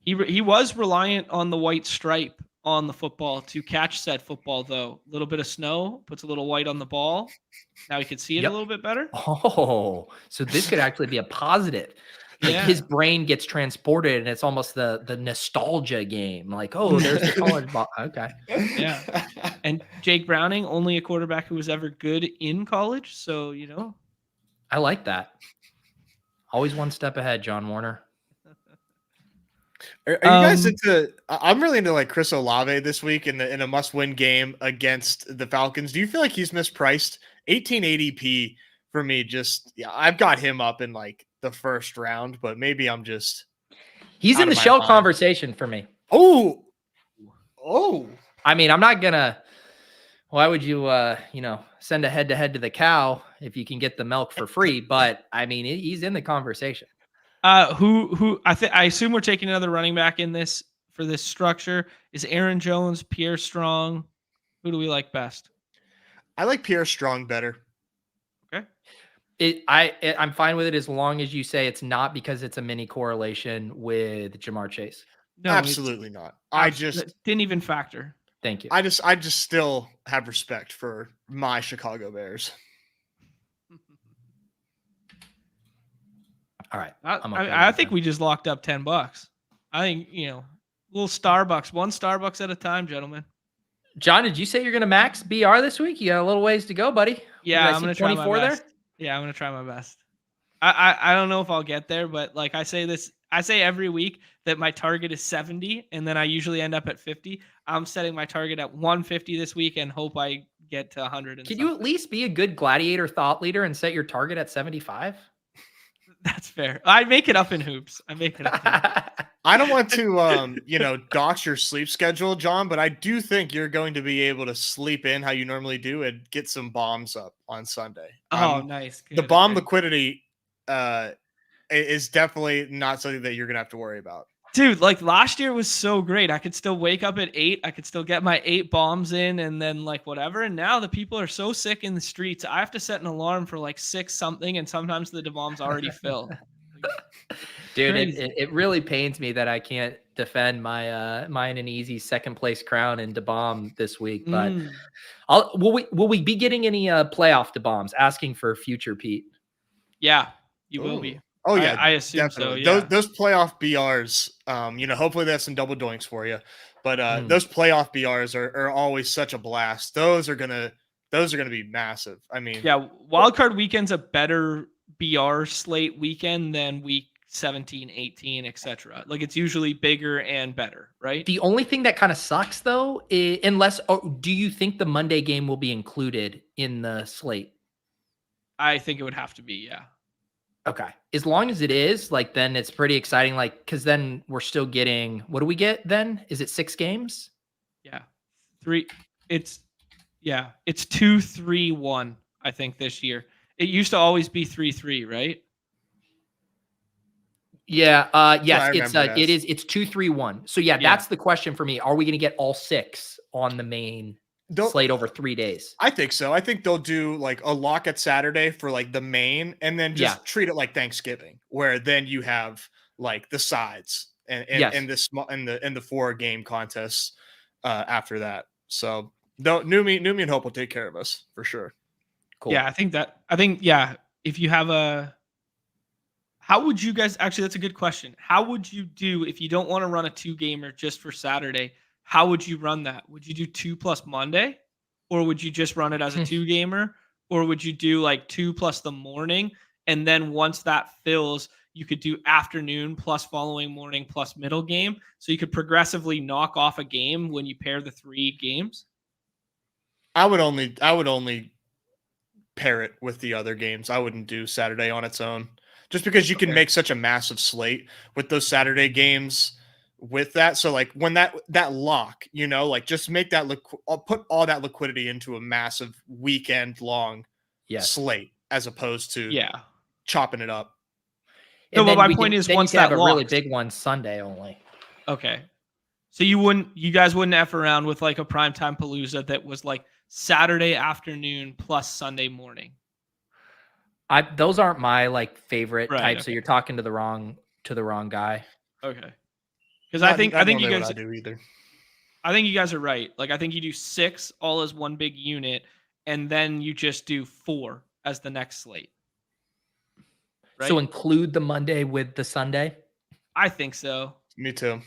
He was reliant on the white stripe on the football to catch said football, though. A little bit of snow puts a little white on the ball. Now he can see it a little bit better. Oh, so this could actually be a positive. Like his brain gets transported, and it's almost the nostalgia game. Like, oh, there's the college ball. Okay. Yeah. And Jake Browning, only a quarterback who was ever good in college. So, I like that. Always one step ahead, John Warner. Are you guys into? I'm really into like Chris Olave this week in a must-win game against the Falcons. Do you feel like he's mispriced? 18 ADP for me. I've got him up in like the first round, but maybe I'm just. He's in the shell conversation for me. Oh. I mean, I'm not gonna. Why would you, send a head-to-head to the cow if you can get the milk for free? But I mean, he's in the conversation. Who I assume we're taking another running back in this for this structure. Is Aaron Jones, Pierre Strong? Who do we like best? I like Pierre Strong better. Okay. I'm fine with it as long as you say it's not because it's a mini correlation with Jamar Chase. No, absolutely not. I just didn't even factor. Thank you. I just still have respect for my Chicago Bears. All right. I think we just locked up $10. I think, little Starbucks, one Starbucks at a time, gentlemen. John, did you say you're going to max BR this week? You got a little ways to go, buddy. Yeah, I'm going to try my best. Yeah, I'm going to try my best. I don't know if I'll get there, but like I say every week that my target is 70, and then I usually end up at 50. I'm setting my target at 150 this week and hope I get to 100. Can you at least be a good gladiator thought leader and set your target at 75? That's fair. I make it up in hoops. I don't want to, dox your sleep schedule, John, but I do think you're going to be able to sleep in how you normally do and get some bombs up on Sunday. Oh, nice. Good. The bomb liquidity is definitely not something that you're going to have to worry about. Dude, like last year was so great. I could still wake up at 8. I could still get my 8 bombs in and then like whatever. And now the people are so sick in the streets. I have to set an alarm for like 6 something. And sometimes the bombs already fill. Dude, it really pains me that I can't defend my mine an easy second place crown in DeBomb this week. But will we be getting any playoff DeBombs? Asking for future Pete. Yeah, you will be. Oh yeah, I assume definitely. so. Yeah. Those playoff BRs, hopefully that's some double doinks for you. But Mm. those playoff BRs are always such a blast. Those are gonna be massive. I mean, Yeah, wildcard weekend's a better BR slate weekend than week 17, 18, etc. Like it's usually bigger and better, right? The only thing that kind of sucks though, unless do you think the Monday game will be included in the slate? I think it would have to be, yeah. Okay. As long as it is, like then it's pretty exciting. Like, because then we're still getting, what do we get then? Is it 6 games? Yeah. It's 2-3-1, I think, this year. It used to always be 3-3, right? Yeah. Yes, I it's remember it as. it's 2-3-1. So yeah, Yeah. that's the question for me. Are we going to get all 6 on the main slate over 3 days? I think so. I think they'll do like a lock at Saturday for like the main, and then just treat it like Thanksgiving, where then you have like the sides and Yes. and the 4 game contests after that. So Neumy and Hope will take care of us for sure. Cool. Yeah, I think if you have a how would you guys actually that's a good question. How would you do if you don't want to run a 2-gamer just for Saturday? How would you run that? Would you do 2 plus Monday? Or would you just run it as a 2-gamer? Or would you do like 2 plus the morning? And then once that fills, you could do afternoon plus following morning plus middle game. So you could progressively knock off a game when you pair the 3 games. I would only pair it with the other games. I wouldn't do Saturday on its own. Just because you can make such a massive slate with those Saturday games with that. So like when that lock, like just make that put all that liquidity into a massive weekend long slate as opposed to chopping it up. No, but my point is once that have a really big one Sunday only. Okay. So you guys wouldn't F around with like a primetime Palooza that was like Saturday afternoon plus Sunday morning. Those aren't my like favorite types. Okay. So you're talking to the wrong guy. Okay. Because I think you guys do either. I think you guys are right. Like I think you do 6 all as one big unit, and then you just do 4 as the next slate. Right? So include the Monday with the Sunday? I think so. Me too.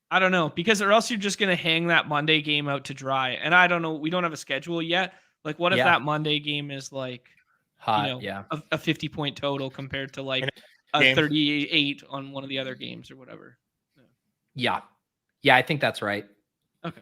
I don't know, because or else you're just gonna hang that Monday game out to dry. And I don't know, we don't have a schedule yet. Like what if that Monday game is like hot, a 50-point total compared to like a 38 on one of the other games or whatever. Yeah, I think that's right. Okay,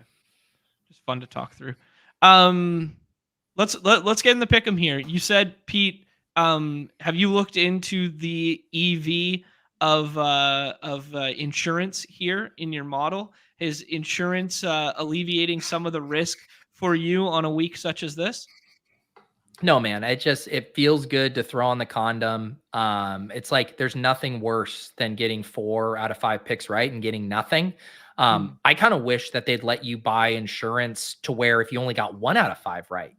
just fun to talk through. Let's get in the pick'em here. You said, Pete, have you looked into the EV of insurance here in your model? Is insurance alleviating some of the risk for you on a week such as this? No, man. It feels good to throw on the condom. It's like there's nothing worse than getting 4 out of 5 picks right and getting nothing. I kind of wish that they'd let you buy insurance to where if you only got 1 out of 5 right,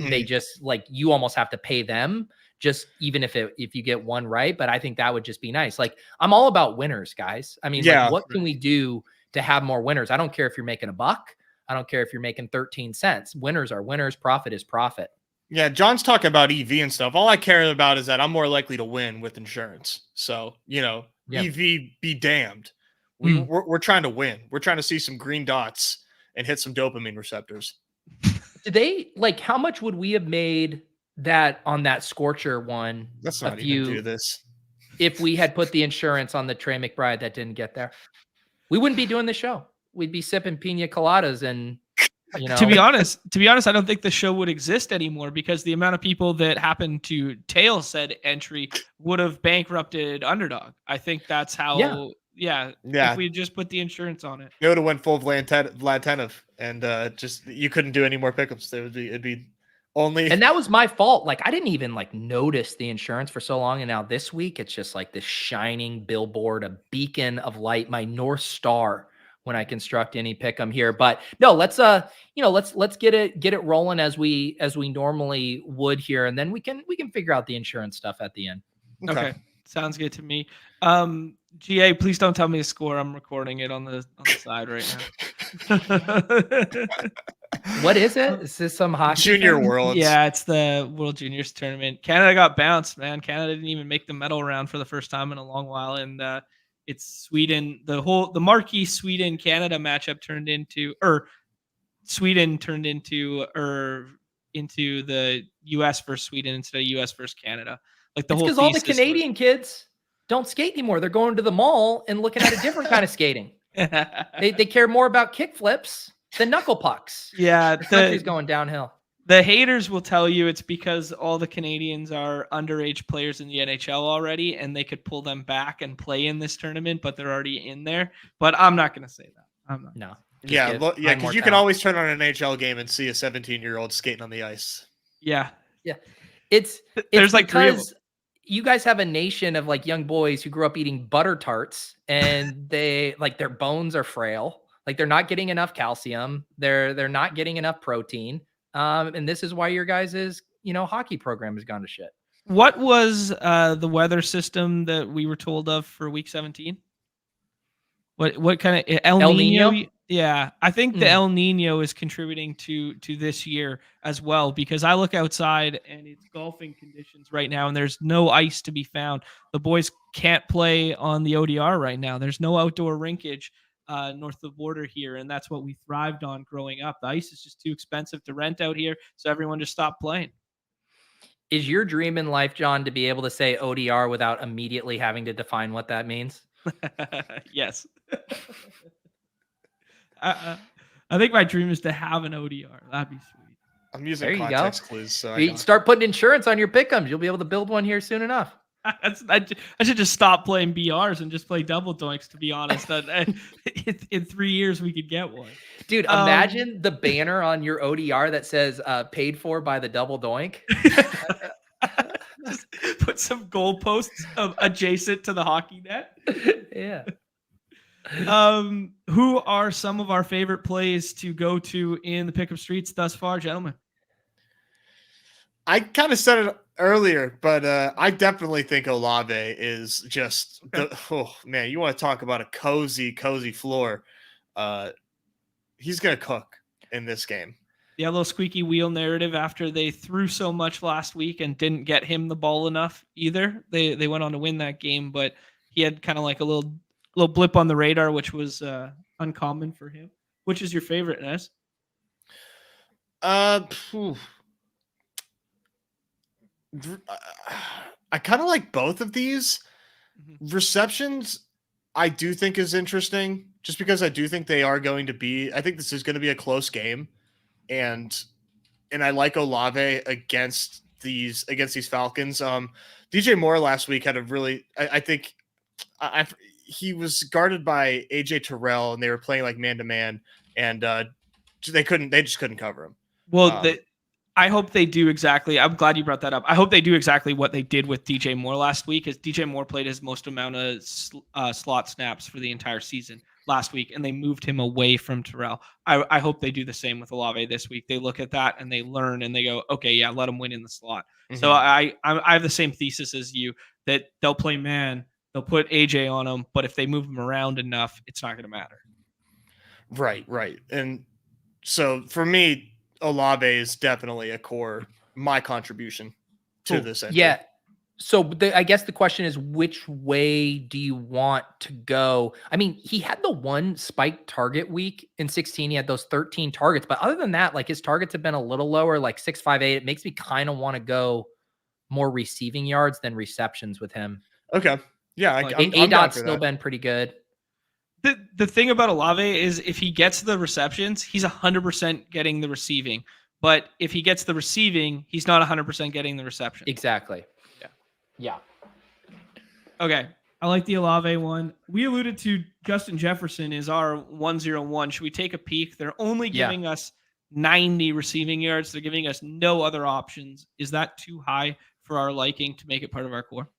they just like you almost have to pay them just even if you get 1 right. But I think that would just be nice. Like I'm all about winners, guys. I mean, like, what can we do to have more winners? I don't care if you're making $1. I don't care if you're making 13 cents. Winners are winners. Profit is profit. Yeah, John's talking about EV and stuff. All I care about is that I'm more likely to win with insurance. So, EV be damned. We're trying to win. We're trying to see some green dots and hit some dopamine receptors. Did they like how much would we have made that on that Scorcher one? Let's not even do this. If we had put the insurance on the Trey McBride that didn't get there, we wouldn't be doing the show. We'd be sipping pina coladas and To be honest, I don't think the show would exist anymore because the amount of people that happened to tail said entry would have bankrupted Underdog. I think that's how. Yeah. If we just put the insurance on it, it would have went full Vlad Tenev, and just you couldn't do any more pickups. It'd be only. And that was my fault. Like I didn't even like notice the insurance for so long, and now this week it's just like this shining billboard, a beacon of light, my North Star when I construct any pick'em here. But no, let's get it rolling as we normally would here, and then we can figure out the insurance stuff at the end. Okay. Sounds good to me. GA, please don't tell me the score. I'm recording it on the side right now. What is it? Is this some hockey Junior thing? Worlds. Yeah, it's the World Juniors tournament. Canada got bounced, man. Canada didn't even make the medal round for the first time in a long while, and it's Sweden. The marquee Sweden Canada matchup turned into the U.S. versus Sweden instead of U.S. versus Canada. Like the It's whole because all the thesis Canadian kids don't skate anymore. They're going to the mall and looking at a different kind of skating. They care more about kick flips than knuckle pucks. Yeah, The country's going downhill. The haters will tell you it's because all the Canadians are underage players in the NHL already, and they could pull them back and play in this tournament, but they're already in there. But I'm not going to say that. I'm not. No. Yeah, because you can always turn on an NHL game and see a 17-year-old skating on the ice. Yeah. Yeah. It's there's like three of them. You guys have a nation of like young boys who grew up eating butter tarts, and they like their bones are frail. Like they're not getting enough calcium. They're not getting enough protein. And this is why your guys' hockey program has gone to shit. What was the weather system that we were told of for week 17? What kind of El Nino? Yeah, I think the El Nino is contributing to this year as well, because I look outside and it's golfing conditions right now and there's no ice to be found. The boys can't play on the ODR right now. There's no outdoor rinkage north of the border here, and that's what we thrived on growing up. The ice is just too expensive to rent out here, so everyone just stopped playing. Is your dream in life, John, to be able to say ODR without immediately having to define what that means? Yes. I think my dream is to have an ODR. That'd be sweet. I'm using context clues. So you start putting insurance on your pick'ems. You'll be able to build one here soon enough. I should just stop playing BRs and just play double doinks, to be honest. In 3 years, we could get one. Dude, imagine the banner on your ODR that says paid for by the double doink. Just put some goalposts adjacent to the hockey net. Yeah. Who are some of our favorite plays to go to in the pickup streets thus far, gentlemen? I kind of said it earlier, but I definitely think Olave is just oh man, you want to talk about a cozy floor. He's gonna cook in this game. Yeah, a little squeaky wheel narrative after they threw so much last week and didn't get him the ball enough either. They went on to win that game, but he had kind of like a little blip on the radar, which was uncommon for him. Which is your favorite, Nez? I kind of like both of these. Receptions, I do think is interesting, just because I do think they are going to be. I think this is going to be a close game, and I like Olave against these Falcons. DJ Moore last week had a really. I think he was guarded by AJ Terrell, and they were playing like man to man, and they just couldn't cover him. Well, I hope they do exactly. I'm glad you brought that up. I hope they do exactly what they did with DJ Moore last week, as DJ Moore played his most amount of slot snaps for the entire season last week, and they moved him away from Terrell. I hope they do the same with Olave this week. They look at that and they learn and they go, okay, yeah, let him win in the slot. Mm-hmm. So I have the same thesis as you, that they'll play man, they'll put AJ on him, but if they move him around enough, it's not going to matter. Right. And so for me, Olave is definitely my contribution to this entry. Yeah. So I guess the question is, which way do you want to go? I mean, he had the one spike target week in 16. He had those 13 targets. But other than that, like his targets have been a little lower, like 6.58. It makes me kind of want to go more receiving yards than receptions with him. Okay. Yeah. Like ADOT's still been pretty good. The thing about Olave is if he gets the receptions, he's 100% getting the receiving. But if he gets the receiving, he's not 100% getting the reception. Exactly. Yeah. Okay. I like the Olave one. We alluded to Justin Jefferson is our 101. Should we take a peek? They're only giving us 90 receiving yards. They're giving us no other options. Is that too high for our liking to make it part of our core?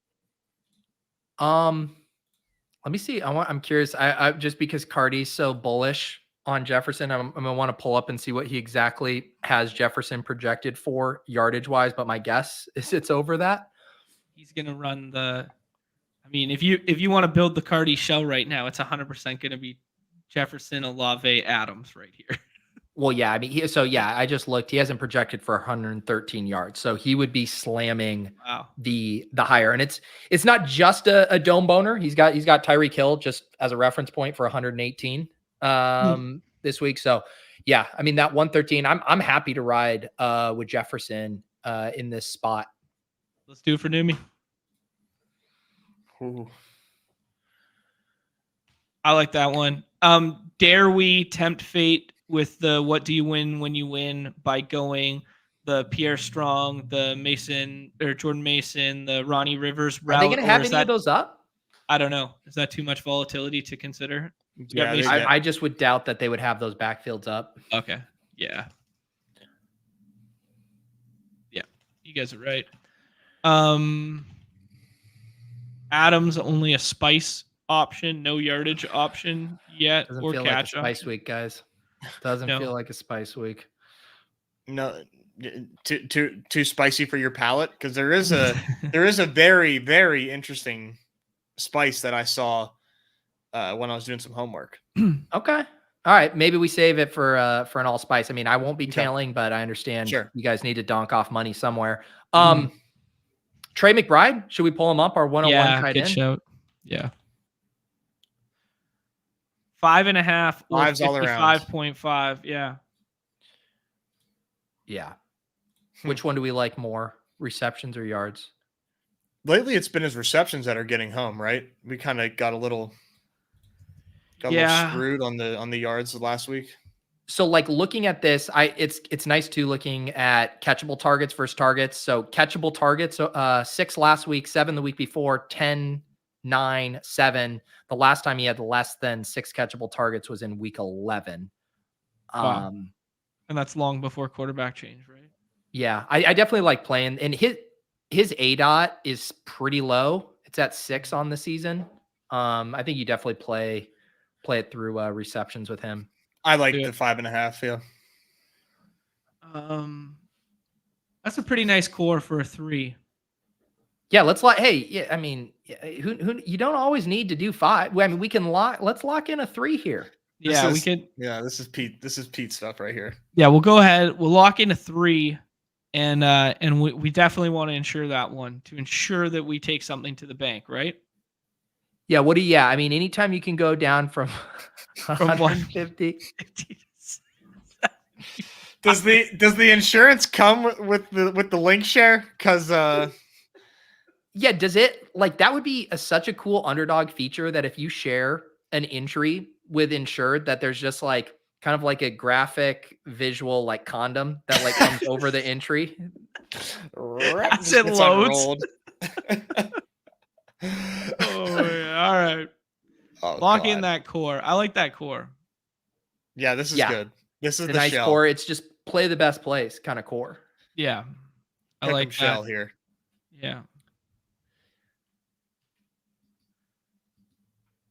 Let me see. I'm curious. I just because Cardi's so bullish on Jefferson, I'm gonna want to pull up and see what he exactly has Jefferson projected for yardage wise. But my guess is it's over that. He's gonna run the. I mean, if you want to build the Cardi shell right now, it's 100% gonna be Jefferson, Olave, Adams right here. Well, yeah, I mean, I just looked. He hasn't projected for 113 yards, so he would be slamming the higher. And it's not just a dome boner. He's got Tyreek Hill just as a reference point for 118 this week. So yeah, I mean that 113. I'm happy to ride with Jefferson in this spot. Let's do it for Neumy. Ooh. I like that one. Dare we tempt fate with the what do you win when you win by going the Pierre Strong, the Mason or Jordan Mason, the Ronnie Rivers route? Are they going to have any of those up? I don't know. Is that too much volatility to consider? Yeah, I just would doubt that they would have those backfields up. Okay. Yeah. Yeah. You guys are right. Adams only a spice option, no yardage option yet. Doesn't or feel catch like a spice week, guys. Doesn't feel like a spice week. No, too spicy for your palate, because there is a very, very interesting spice that I saw when I was doing some homework. Okay. All right. Maybe we save it for an allspice. I mean, I won't be tailing, but I understand you guys need to donk off money somewhere. Trey McBride, should we pull him up? Our 101 tight end? Shout. Yeah. 5.5 or 55.5. Yeah. Yeah. Which one do we like more, receptions or yards? Lately, it's been his receptions that are getting home, right? We kind of got a little screwed on the yards last week. So like looking at this, it's nice too looking at catchable targets versus targets. So catchable targets, 6 last week, 7 the week before, 10, 9, 7. The last time he had less than 6 catchable targets was in week 11. Wow. And that's long before quarterback change, right? Yeah, I definitely like playing. And his ADOT is pretty low. It's at 6 on the season. I think you definitely play it through receptions with him. I like the 5.5. Yeah. That's a pretty nice core for a 3. Yeah, let's I mean, who you don't always need to do 5. I mean, let's lock in a 3 here. Yeah, we could. Yeah, this is Pete. This is Pete stuff right here. Yeah, we'll go ahead. We'll lock in a 3, and we definitely want to ensure that one to ensure that we take something to the bank, right? Yeah. I mean, anytime you can go down from 150. Does the insurance come with the link share? Because yeah, does it that would be such a cool Underdog feature that if you share an entry with insured, that there's just kind of like a graphic visual condom that comes over the entry. As it loads. Oh, yeah. All right. Lock in that core. I like that core. Yeah, this is good. This is the nice shell. core. It's just play the best plays kind of core. Yeah. I like shell here. Yeah.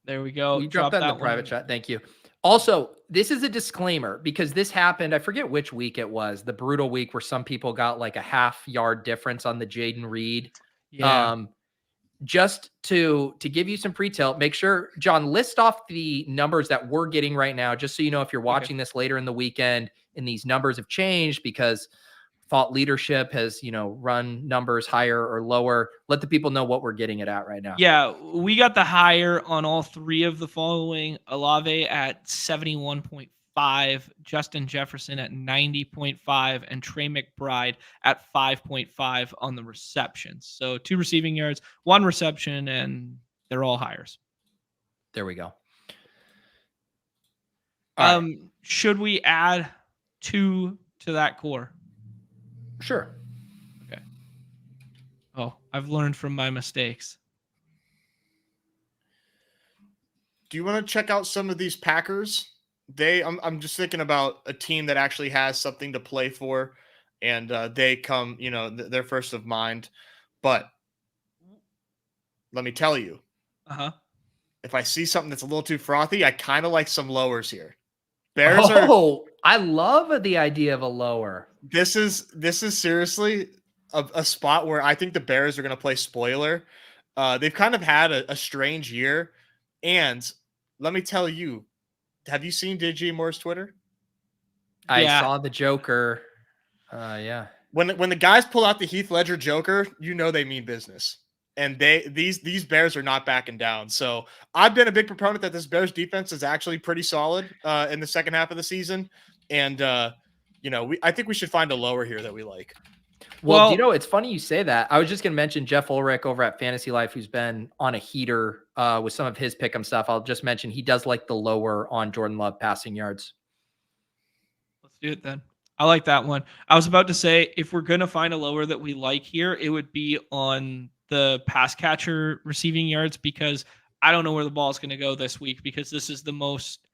There we go. You dropped that in the private chat. Thank you. Also, this is a disclaimer because this happened. I forget which week it was, the brutal week where some people got a half-yard difference on the Jaden Reed. Yeah. Just to give you some pre-tilt, make sure, John, list off the numbers that we're getting right now, just so you know if you're watching this later in the weekend and these numbers have changed because thought leadership has, run numbers higher or lower. Let the people know what we're getting it at right now. Yeah, we got the higher on all 3 of the following. Olave at 71.5, Justin Jefferson at 90.5, and Trey McBride at 5.5 on the receptions. So 2 receiving yards, 1 reception, and they're all hires. There we go. Should we add 2 to that core? Sure. Okay. Oh, I've learned from my mistakes. Do you want to check out some of these Packers? I'm just thinking about a team that actually has something to play for, and they come, they're first of mind. But let me tell you, if I see something that's a little too frothy, I kind of like some lowers here. Bears I love the idea of a lower. This is seriously a spot where I think the Bears are going to play spoiler. They've kind of had a strange year. And let me tell you, have you seen DJ Moore's Twitter? I saw the Joker. Yeah. When the guys pull out the Heath Ledger Joker, they mean business. And these Bears are not backing down. So I've been a big proponent that this Bears defense is actually pretty solid in the second half of the season. And I think we should find a lower here that we like. Well, it's funny you say that. I was just going to mention Jeff Ulrich over at Fantasy Life, who's been on a heater with some of his pick'em stuff. I'll just mention he does like the lower on Jordan Love passing yards. Let's do it then. I like that one. I was about to say, if we're going to find a lower that we like here, it would be on the pass catcher receiving yards, because I don't know where the ball is going to go this week, because this is the most,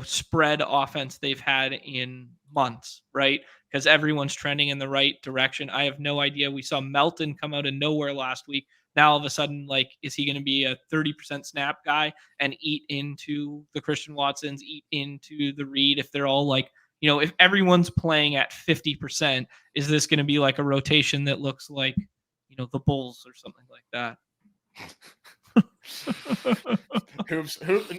spread offense they've had in months, right? Because everyone's trending in the right direction. I have no idea. We saw Melton come out of nowhere last week. Now, all of a sudden, is he going to be a 30% snap guy and eat into the Christian Watsons, eat into the Reed if they're all if everyone's playing at 50%, is this going to be like a rotation that looks like, the Bulls or something like that?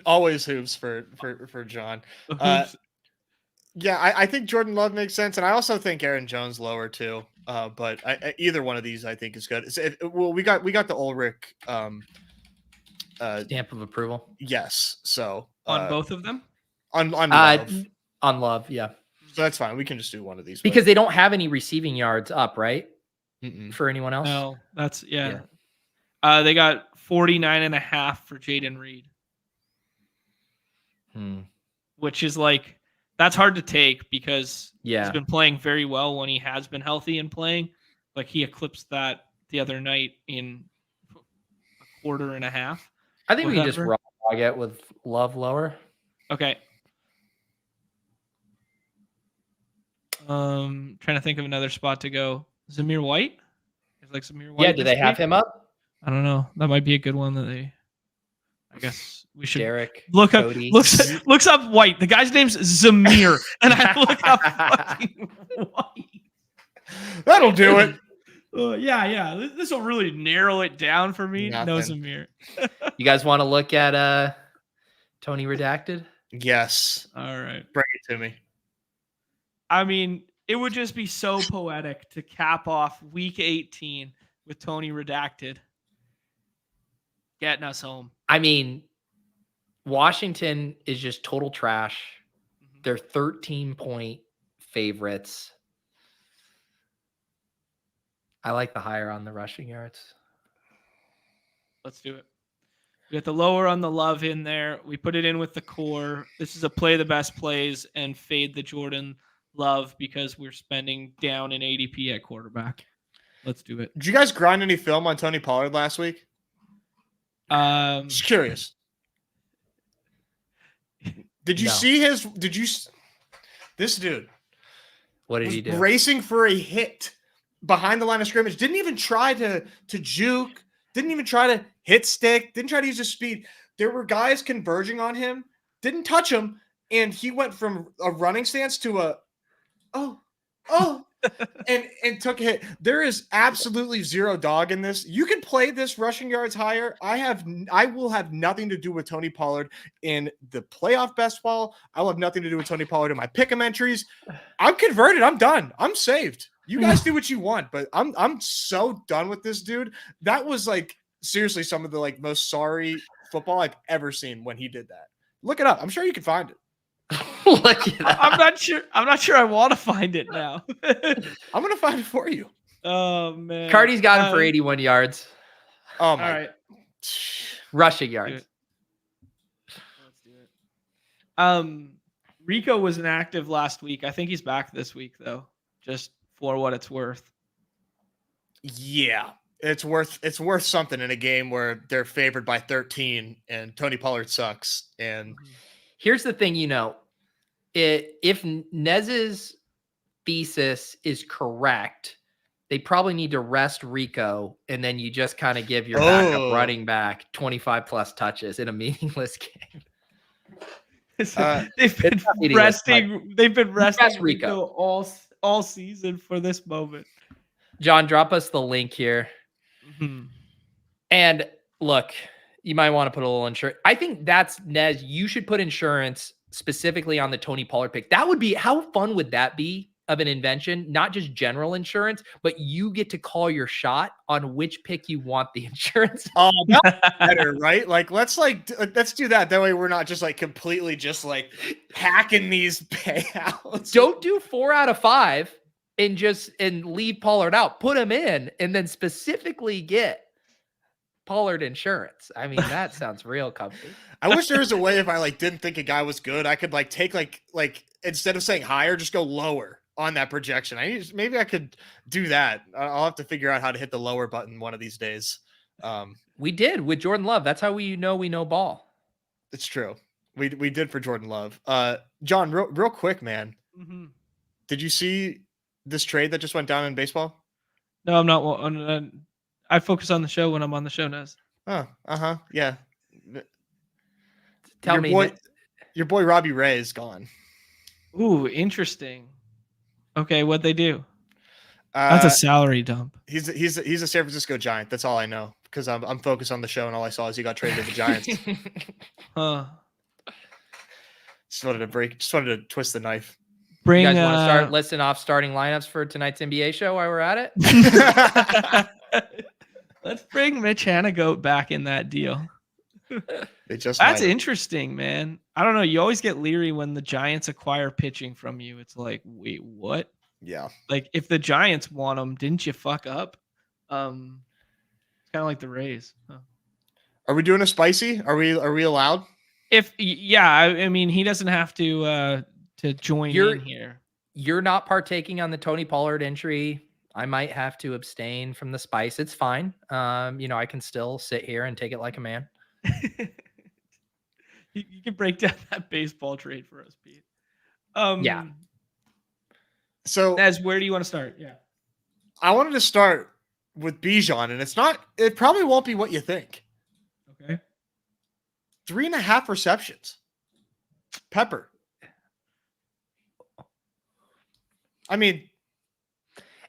Always hoops for John. I think Jordan Love makes sense, and I also think Aaron Jones lower too. But either one of these I think is good. We got the Ulrich stamp of approval. Yes. So on both of them. On Love. On Love, yeah. So that's fine. We can just do one of these because they don't have any receiving yards up, right? Mm-mm. For anyone else. No, that's yeah. They got 49.5 for Jaden Reed, which is that's hard to take because he's been playing very well when he has been healthy and playing. He eclipsed that the other night in a quarter and a half. I think we can just raw dog it with Love lower. Okay. Trying to think of another spot to go. Zamir White? Zamir White. Yeah, do they have him up? I don't know. That might be a good one that they. I guess we should Derek, looks up White. The guy's name's Zamir, and I look up fucking White. That'll do it. Yeah. This will really narrow it down for me. Nothing. No Zamir. You guys want to look at Tony Redacted? Yes. All right. Bring it to me. I mean, it would just be so poetic to cap off week 18 with Tony Redacted getting us home. I mean, Washington is just total trash. They're 13-point favorites. I like the higher on the rushing yards. Let's do it. We got the lower on the Love in there. We put it in with the core. This is a play the best plays and fade the Jordan Love because we're spending down in ADP at quarterback. Let's do it. Did you guys grind any film on Tony Pollard last week? Just curious. Did you see his? This dude? What did he do? Racing for a hit behind the line of scrimmage. Didn't even try to juke. Didn't even try to hit stick. Didn't try to use his speed. There were guys converging on him. Didn't touch him, and he went from a running stance to a and took a hit. There is absolutely zero dog in this. You can play this rushing yards higher. I will have nothing to do with Tony Pollard in the playoff best ball. I will have nothing to do with Tony Pollard in my pick'em entries. I'm converted. I'm done. I'm saved. You guys do what you want, but I'm so done with this dude. That was seriously some of the most sorry football I've ever seen when he did that. Look it up. I'm sure you can find it. I'm not sure I want to find it now. I'm gonna find it for you. Oh man. Cardi's got him for 81 yards. Oh my. All right. Rushing yards. Let's do it. Rico was inactive last week. I think he's back this week though. Just for what it's worth. Yeah. It's worth something in a game where they're favored by 13 and Tony Pollard sucks. And here's the thing, if Nez's thesis is correct, they probably need to rest Rico, and then you just kind of give your backup running back 25 plus touches in a meaningless game. They've been resting Rico all season for this moment. John, drop us the link here. Mm-hmm. And look, you might want to put a little insurance. I think that's Nez. You should put insurance specifically on the Tony Pollard pick. That would be, how fun would that be of an invention? Not just general insurance, but you get to call your shot on which pick you want the insurance. Oh, that's better, right? Like, let's do that. That way we're not just like completely just like hacking these payouts. Don't do 4 out of 5 and leave Pollard out. Put him in and then specifically get Pollard insurance. I mean, that sounds real comfy. I wish there was a way, if I like didn't think a guy was good, I could like take like instead of saying higher, just go lower on that projection. Maybe I could do that. I'll have to figure out how to hit the lower button one of these days. We did with Jordan Love. That's how we know ball. It's true. We did for Jordan Love. John, real quick, man. Mm-hmm. Did you see this trade that just went down in baseball? No, I'm not. I focus on the show when I'm on the show, Nez. Oh, yeah. Tell me, your boy Robbie Ray is gone. Ooh, interesting. Okay, what'd they do? That's a salary dump. He's a San Francisco Giant. That's all I know because I'm focused on the show, and all I saw is he got traded to the Giants. Huh. Just wanted to twist the knife. You guys want to start listing off starting lineups for tonight's NBA show while we're at it? Let's bring Mitch Hanagoat back in that deal. That's interesting, man. I don't know. You always get leery when the Giants acquire pitching from you. It's like, wait, what? Yeah. Like if the Giants want them, didn't you fuck up? It's kind of like the Rays. Huh. Are we doing a spicy? Are we allowed? I mean, he doesn't have to join in here. You're not partaking on the Tony Pollard entry. I might have to abstain from the spice. It's fine. I can still sit here and take it like a man. You can break down that baseball trade for us, Pete. Yeah. So, Nez, where do you want to start? Yeah. I wanted to start with Bijan, and it probably won't be what you think. Okay. 3.5 receptions. Pepper. I mean,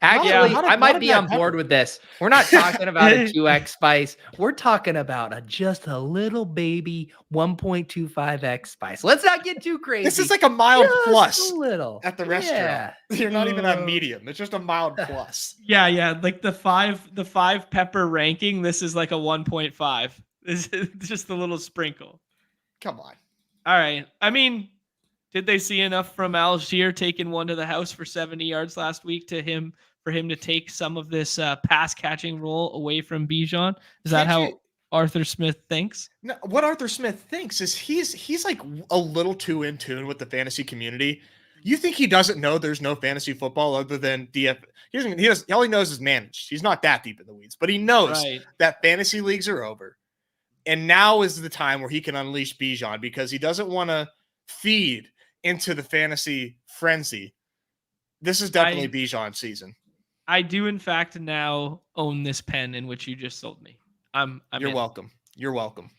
actually, I might be on board with this. We're not talking about a 2x spice. We're talking about just a little baby 1.25x spice. Let's not get too crazy. This is like a mild plus a little at the restaurant. Yeah. You're not even at medium. It's just a mild plus. Yeah. Like the five pepper ranking. This is like a 1.5. This is just a little sprinkle. Come on. All right. I mean, did they see enough from Algier taking one to the house for 70 yards last week for him to take some of this pass catching role away from Bijan? Is that how Arthur Smith thinks? No, what Arthur Smith thinks is he's like a little too in tune with the fantasy community. You think he doesn't know there's no fantasy football other than DF? All he knows is managed. He's not that deep in the weeds, but he knows that fantasy leagues are over. And now is the time where he can unleash Bijan because he doesn't want to feed into the fantasy frenzy. This is definitely Bijan's season. I do, in fact, now own this pen in which you just sold me. You're welcome. You're welcome.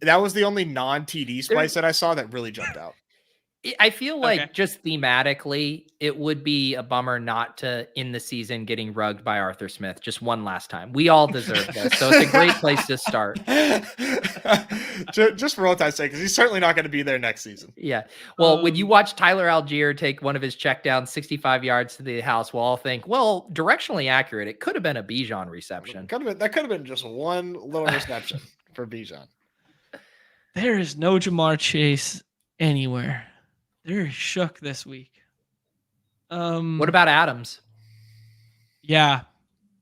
That was the only non-TD spice that I saw that really jumped out. I feel like just thematically, it would be a bummer not to end the season getting rugged by Arthur Smith just one last time. We all deserve this. So it's a great place to start. Just for all time's sake, because he's certainly not going to be there next season. Yeah. Well, when you watch Tyler Algier take one of his checkdowns 65 yards to the house, we'll all think, well, directionally accurate. It could have been a Bijan reception. That could have been just one little reception for Bijan. There is no Jamar Chase anywhere. They're shook this week. What about Adams? Yeah,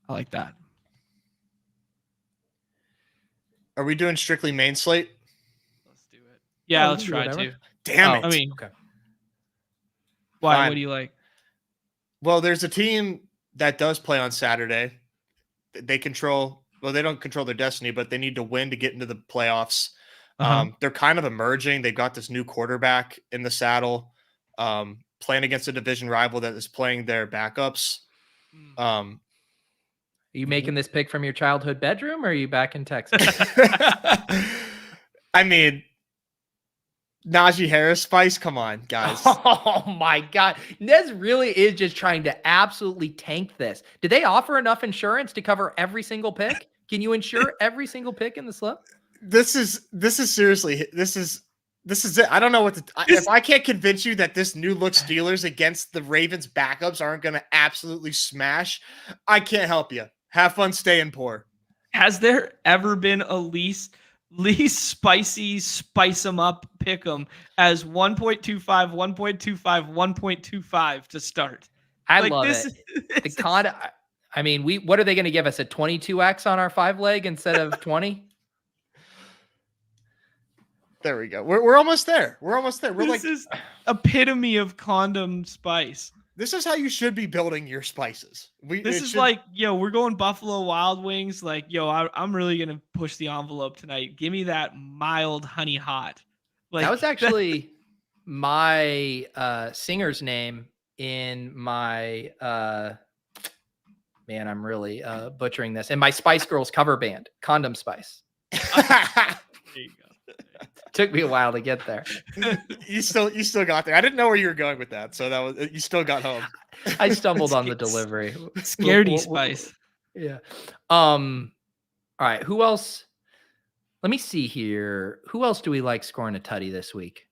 I like that. Are we doing strictly main slate? Let's do it. Yeah, let's try to. Damn it. I mean, okay. Why? Fine. What do you like? Well, there's a team that does play on Saturday. They don't control their destiny, but they need to win to get into the playoffs. They're kind of emerging. They've got this new quarterback in the saddle, playing against a division rival that is playing their backups. Are you making this pick from your childhood bedroom or are you back in Texas? I mean, Najee Harris spice. Come on, guys. Oh my God. Nez really is just trying to absolutely tank this. Did they offer enough insurance to cover every single pick? Can you insure every single pick in the slip? This is seriously, This is it. I don't know what if I can't convince you that this new look Steelers against the Ravens backups aren't going to absolutely smash, I can't help you. Have fun staying poor. Has there ever been a least spicy spice 'em up pick 'em as 1.25, 1.25, 1.25 to start? I Like, love this it. is- The con. I mean, what are they going to give us, a 22x on our 5-leg instead of 20? There we go. We're almost there. We're almost there. We're this like, is epitome of condom spice. this is how you should be building your spices. This is like, yo, we're going Buffalo Wild Wings. Like, yo, I'm really gonna push the envelope tonight. Give me that mild honey hot. Like, That was actually my singer's name in my man, I'm really butchering this. In my Spice Girls cover band, Condom Spice. there you go. Took me a while to get there. you still got there. I didn't know where you were going with that, so that was you still got home. I stumbled on the delivery. Scaredy spice. Yeah. All right. Who else? Let me see here. Who else do we like scoring a tutty this week?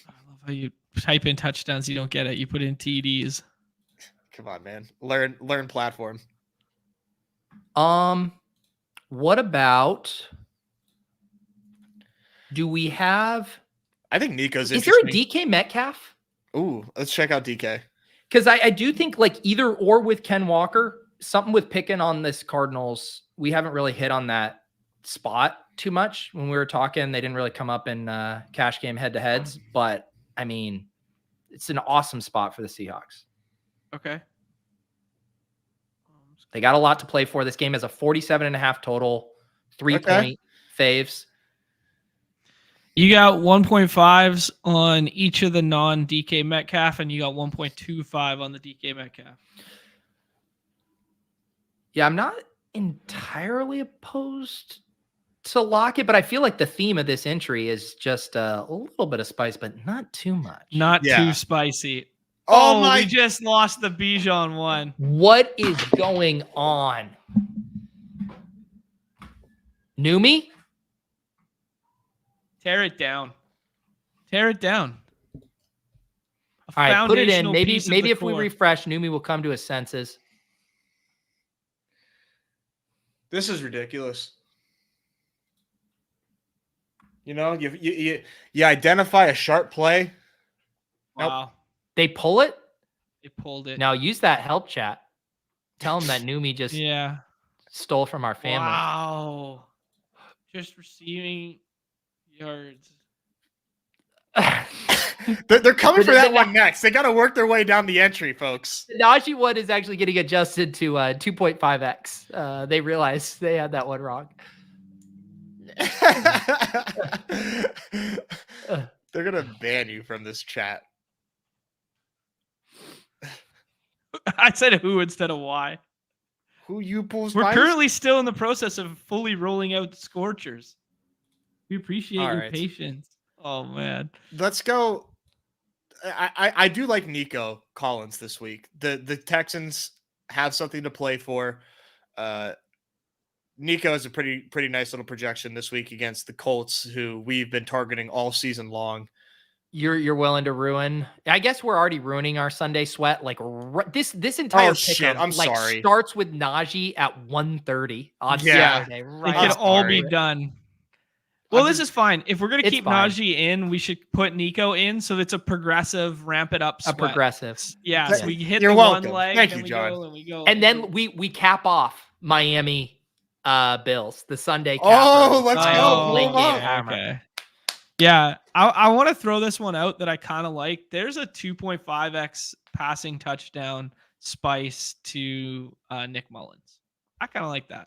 I love how you type in touchdowns. You don't get it. You put in TDs. Come on, man. Learn platform. What about? Do we have? I think Nico's Is there a interesting. DK Metcalf? Ooh, let's check out DK. Because I do think like either or with Ken Walker, something with picking on this Cardinals. We haven't really hit on that spot too much when we were talking. They didn't really come up in cash game head-to-heads, but I mean, it's an awesome spot for the Seahawks. Okay. They got a lot to play for. This game has a 47.5 total, 3-point faves. You got 1.5s on each of the non-DK Metcalf, and you got 1.25 on the DK Metcalf. Yeah, I'm not entirely opposed to Lockett, but I feel like the theme of this entry is just a little bit of spice, but not too much. Not too spicy. Oh my! We just lost the Bijan one. What is going on? Neumy? Tear it down. Tear it down. All right, put it in. Foundational Maybe piece of maybe the if we core. refresh, Neumy will come to his senses. This is ridiculous. You know, you identify a sharp play. Wow. They pull it? They pulled it. Now use that help chat. Tell them that Neumy just stole from our family. Wow. Just receiving yards. They're coming for that one next. They got to work their way down the entry, folks. The Najee one is actually getting adjusted to 2.5x. They realized they had that one wrong. They're going to ban you from this chat. I said who instead of why. Who you pulls? We're currently still in the process of fully rolling out Scorchers. We appreciate your patience. Oh man, let's go. I do like Nico Collins this week. The Texans have something to play for. Nico has a pretty nice little projection this week against the Colts, who we've been targeting all season long. You're willing to ruin? I guess we're already ruining our Sunday sweat. Like this entire pick I'm sorry. Starts with Najee at 1:30 on Saturday. Right, it can all be done. Well, this is fine. If we're gonna keep Najee in, we should put Nico in, so it's a progressive, ramp it up. Sweat. A progressive. Yeah. So we hit You're the welcome. one leg, Thank and you, we John. go, and we go, and then we cap off Miami Bills, the Sunday. Let's go. Late game hammer. Okay. Yeah, I want to throw this one out that I kind of like. There's a 2.5x passing touchdown spice to Nick Mullins. I kind of like that.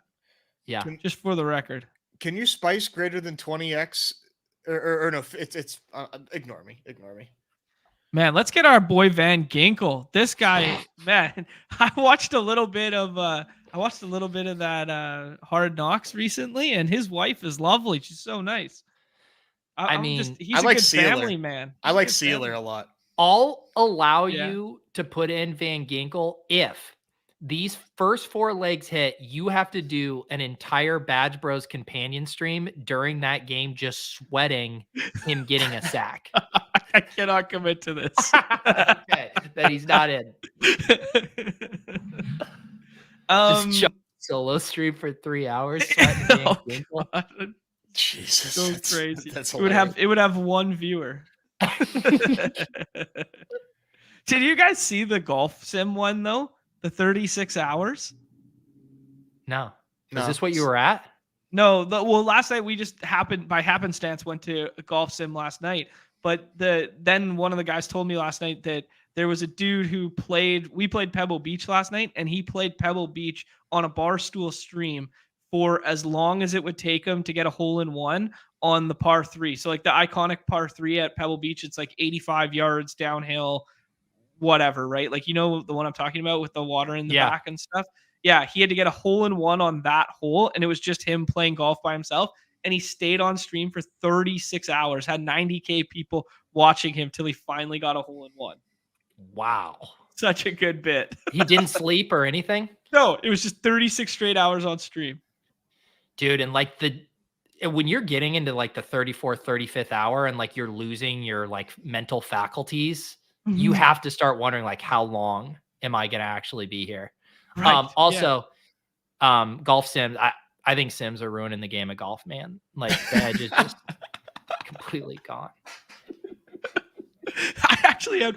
Yeah, just for the record. Can you spice greater than 20x? Or no, it's ignore me. Man, let's get our boy Van Ginkel. This guy, man, I watched a little bit of that Hard Knocks recently, and his wife is lovely. She's so nice. He's I like a good Sealer. family man. I like Sealer a lot. I'll allow you to put in Van Ginkel if these first 4 legs hit, you have to do an entire BadgeBros companion stream during that game, just sweating him getting a sack. I cannot commit to this. Okay, that he's not in. Just solo stream for 3 hours. Oh, God. Jesus, So crazy. That's it would have 1 viewer. Did you guys see the golf sim one though? The 36 hours? No. Is this what you were at? No, well, last night we just by happenstance went to a golf sim last night. But then one of the guys told me last night that there was a dude who we played Pebble Beach last night, and he played Pebble Beach on a Barstool stream for as long as it would take him to get a hole-in-one on the par 3. So like the iconic par 3 at Pebble Beach, it's like 85 yards downhill, whatever, right? Like, you know, the one I'm talking about with the water in the back and stuff. Yeah, he had to get a hole-in-one on that hole, and it was just him playing golf by himself. And he stayed on stream for 36 hours, had 90K people watching him till he finally got a hole-in-one. Wow. Such a good bit. He didn't sleep or anything? No, it was just 36 straight hours on stream. Dude, and like when you're getting into like the 34th, 35th hour and like you're losing your like mental faculties, you have to start wondering like, how long am I going to actually be here? Right. Golf sims. I think sims are ruining the game of golf, man. Like the edge is just completely gone. I actually had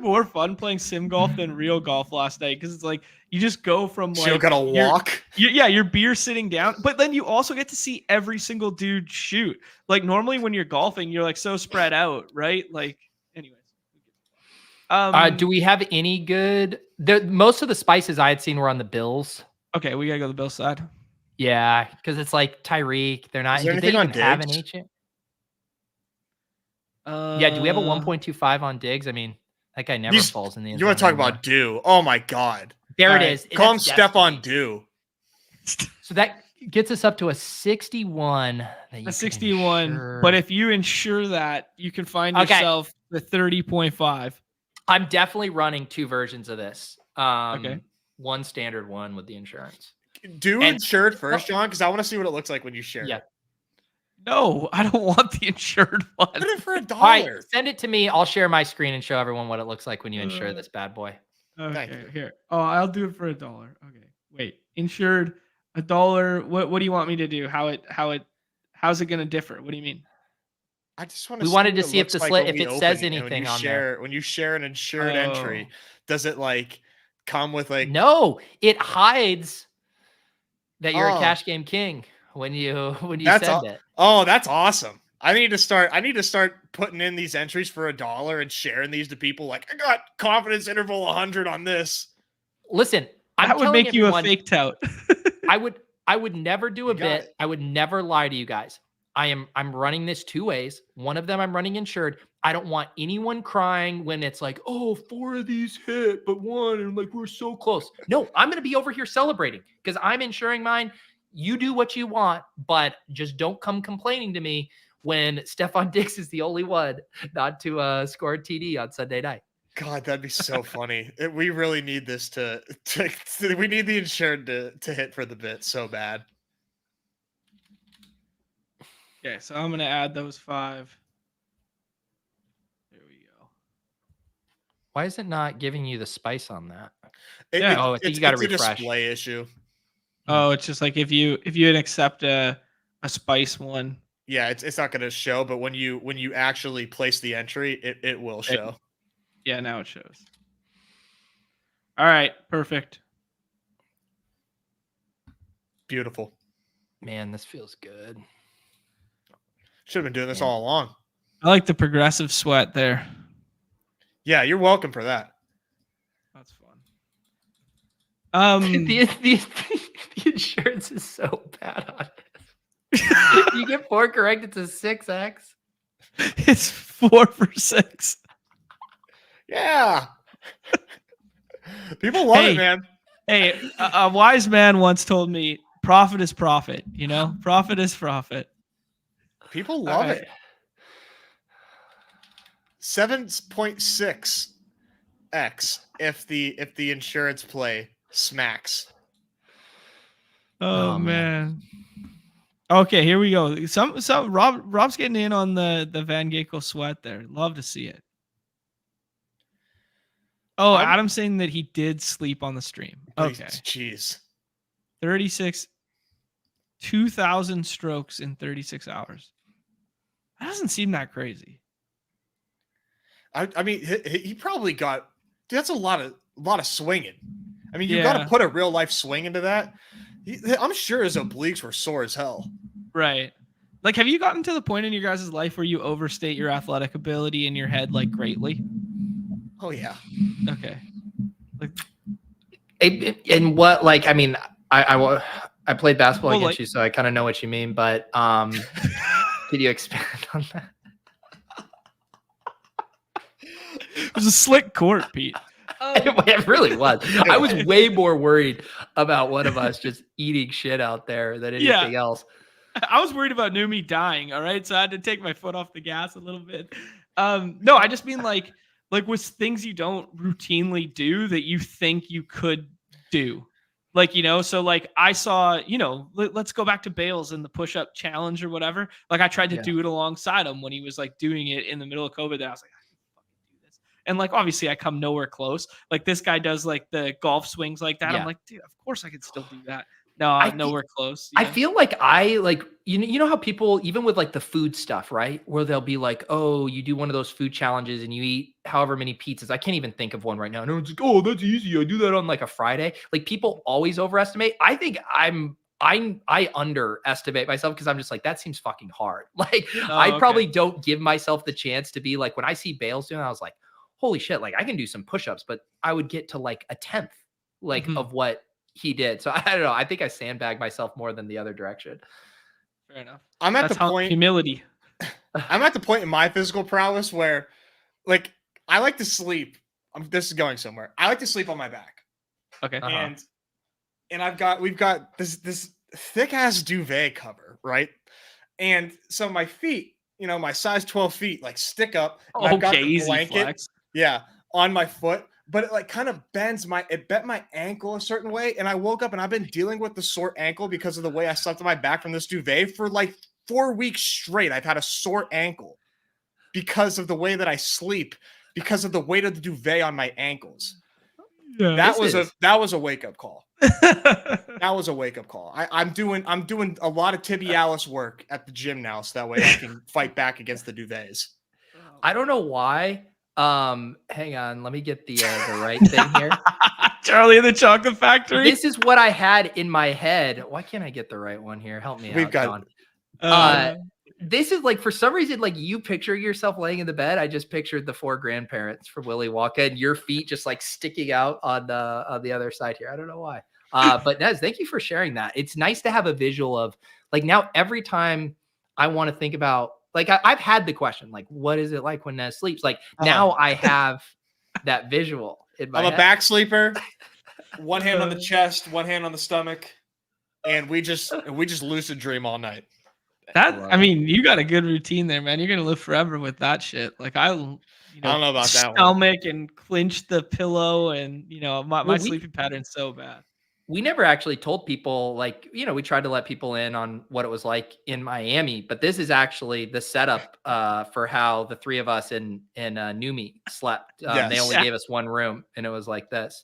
more fun playing sim golf than real golf last night, because it's like you just go from like you gotta walk. Your beer sitting down, but then you also get to see every single dude shoot. Like normally when you're golfing, you're like so spread out, right? Like, anyways. Do we have any good? Most of the spices I had seen were on the Bills. Okay, we gotta go to the Bills side. Yeah, because it's like Tyreek. They're not. Is there Do they anything on even have an Diggs? agent? Yeah, do we have a 1.25 on Diggs? I mean, that guy never falls in the end. You want to talk about Dew? Oh my God. There it is. Call him Stephon Dew. So that gets us up to a 61. A 61. But if you insure that, you can find yourself the 30.5. I'm definitely running 2 versions of this. Okay. One standard, one with the insurance. Do insured first, John, because I want to see what it looks like when you share it. No, I don't want the insured one. Put it for $1. All right, send it to me. I'll share my screen and show everyone what it looks like when you insure this bad boy. Okay, here. Oh, I'll do it for $1. Okay, wait. Insured $1. What do you want me to do? How's it going to differ? What do you mean? I just want to. We wanted to see if if it says anything on there. When you share an insured entry, does it like come with like? No, it hides that you're a cash game king when you send it. Oh, that's awesome. I need to start putting in these entries for $1 and sharing these to people. Like, I got confidence interval 100 on this. Listen, that would make you a fake tout. I would never do a bit. I would never lie to you guys. I'm running this 2 ways. One of them I'm running insured. I don't want anyone crying when it's like, oh, 4 of these hit, but 1, and like we're so close. No, I'm gonna be over here celebrating because I'm insuring mine. You do what you want, but just don't come complaining to me when Stephon Diggs is the only one not to score a TD on Sunday night. God, that'd be so funny. We really need this we need the insured to hit for the bit so bad. Okay, so I'm going to add those 5. There we go. Why is it not giving you the spice on that? I think you got to refresh. It's a display issue. Oh, it's just like if you accept a spice one. Yeah, it's not going to show, but when you actually place the entry, it will show. Yeah, now it shows. All right, perfect. Beautiful. Man, this feels good. Should have been doing this all along. I like the progressive sweat there. Yeah, you're welcome for that. That's fun. The insurance is so bad on this. You get 4 correct, it's a 6x. It's 4 for 6. Yeah. People love it, man. Hey, a wise man once told me, profit is profit, Profit is profit. People love it. 7.6 X if the insurance play smacks. Oh man. Okay, here we go. Some Rob's getting in on the Van Ginkel sweat there. Love to see it. Oh, Adam's saying that he did sleep on the stream. Okay. Jeez. 36 2,000 strokes in 36 hours. That doesn't seem that crazy. I mean, he probably got. Dude, that's a lot of swinging. I mean, you got to put a real life swing into that. I'm sure his obliques were sore as hell. Right. Like, have you gotten to the point in your guys' life where you overstate your athletic ability in your head like greatly? Oh yeah. Okay. Like, and what, like, I mean, I played basketball against you, so I kind of know what you mean. But could you expand on that? It was a slick court, Pete. It really was. I was way more worried about one of us just eating shit out there than anything else. I was worried about Neumy dying. All right, so I had to take my foot off the gas a little bit. No, I just mean like with things you don't routinely do that you think you could do. Like, you know, so like I saw, you know, let's go back to Bales and the push-up challenge or whatever. Like I tried to do it alongside him when he was like doing it in the middle of COVID. And I was like, I can fucking do this. And like, obviously I come nowhere close. Like this guy does like the golf swings like that. I'm like, dude, of course I can still do that. No, nowhere close. I feel like you know how people, even with like the food stuff, right? Where they'll be like, oh, you do one of those food challenges and you eat however many pizzas. I can't even think of one right now. And everyone's like, oh, that's easy. I do that on like a Friday. Like people always overestimate. I think I underestimate myself because I'm just like, that seems fucking hard. Like I probably don't give myself the chance to be like, when I see Bales doing it, I was like, holy shit, like I can do some push-ups, but I would get to like a 10th like of what he did. So I don't know. I think I sandbagged myself more than the other direction. Fair enough. I'm at the point. Humility. I'm at the point in my physical prowess where, like, I like to sleep. This is going somewhere. I like to sleep on my back. Okay. And we've got this thick ass duvet cover, right? And so my feet, you know, my size 12 feet, like stick up. And I've got the blanket, on my foot. But it like kind of bent my ankle a certain way. And I woke up and I've been dealing with the sore ankle because of the way I slept on my back from this duvet for like 4 weeks straight. I've had a sore ankle because of the way that I sleep, because of the weight of the duvet on my ankles. Yeah, that was a wake-up call. That was a wake-up call. I'm doing a lot of tibialis work at the gym now, so that way I can fight back against the duvets. I don't know why. Hang on, let me get the right thing here. Charlie and the Chocolate Factory. This is what I had in my head. Why can't I get the right one here? Help me out, John. This is like, for some reason, like you picture yourself laying in the bed. I just pictured the 4 grandparents from Willy Wonka and your feet just like sticking out on the other side here. I don't know why. But Nez, thank you for sharing that. It's nice to have a visual of like, now every time I want to think about, like I've had the question, like, what is it like when Nez sleeps? Like now I have that visual in my head. A back sleeper, one hand on the chest, one hand on the stomach, and we just lucid dream all night. I mean, you got a good routine there, man. You're gonna live forever with that shit. Like I don't know about that stomach and clinch the pillow, and my sleeping pattern's so bad. We never actually told people, like, we tried to let people in on what it was like in Miami, but this is actually the setup for how the 3 of us in Neumy slept. They only gave us 1 room, and it was like this.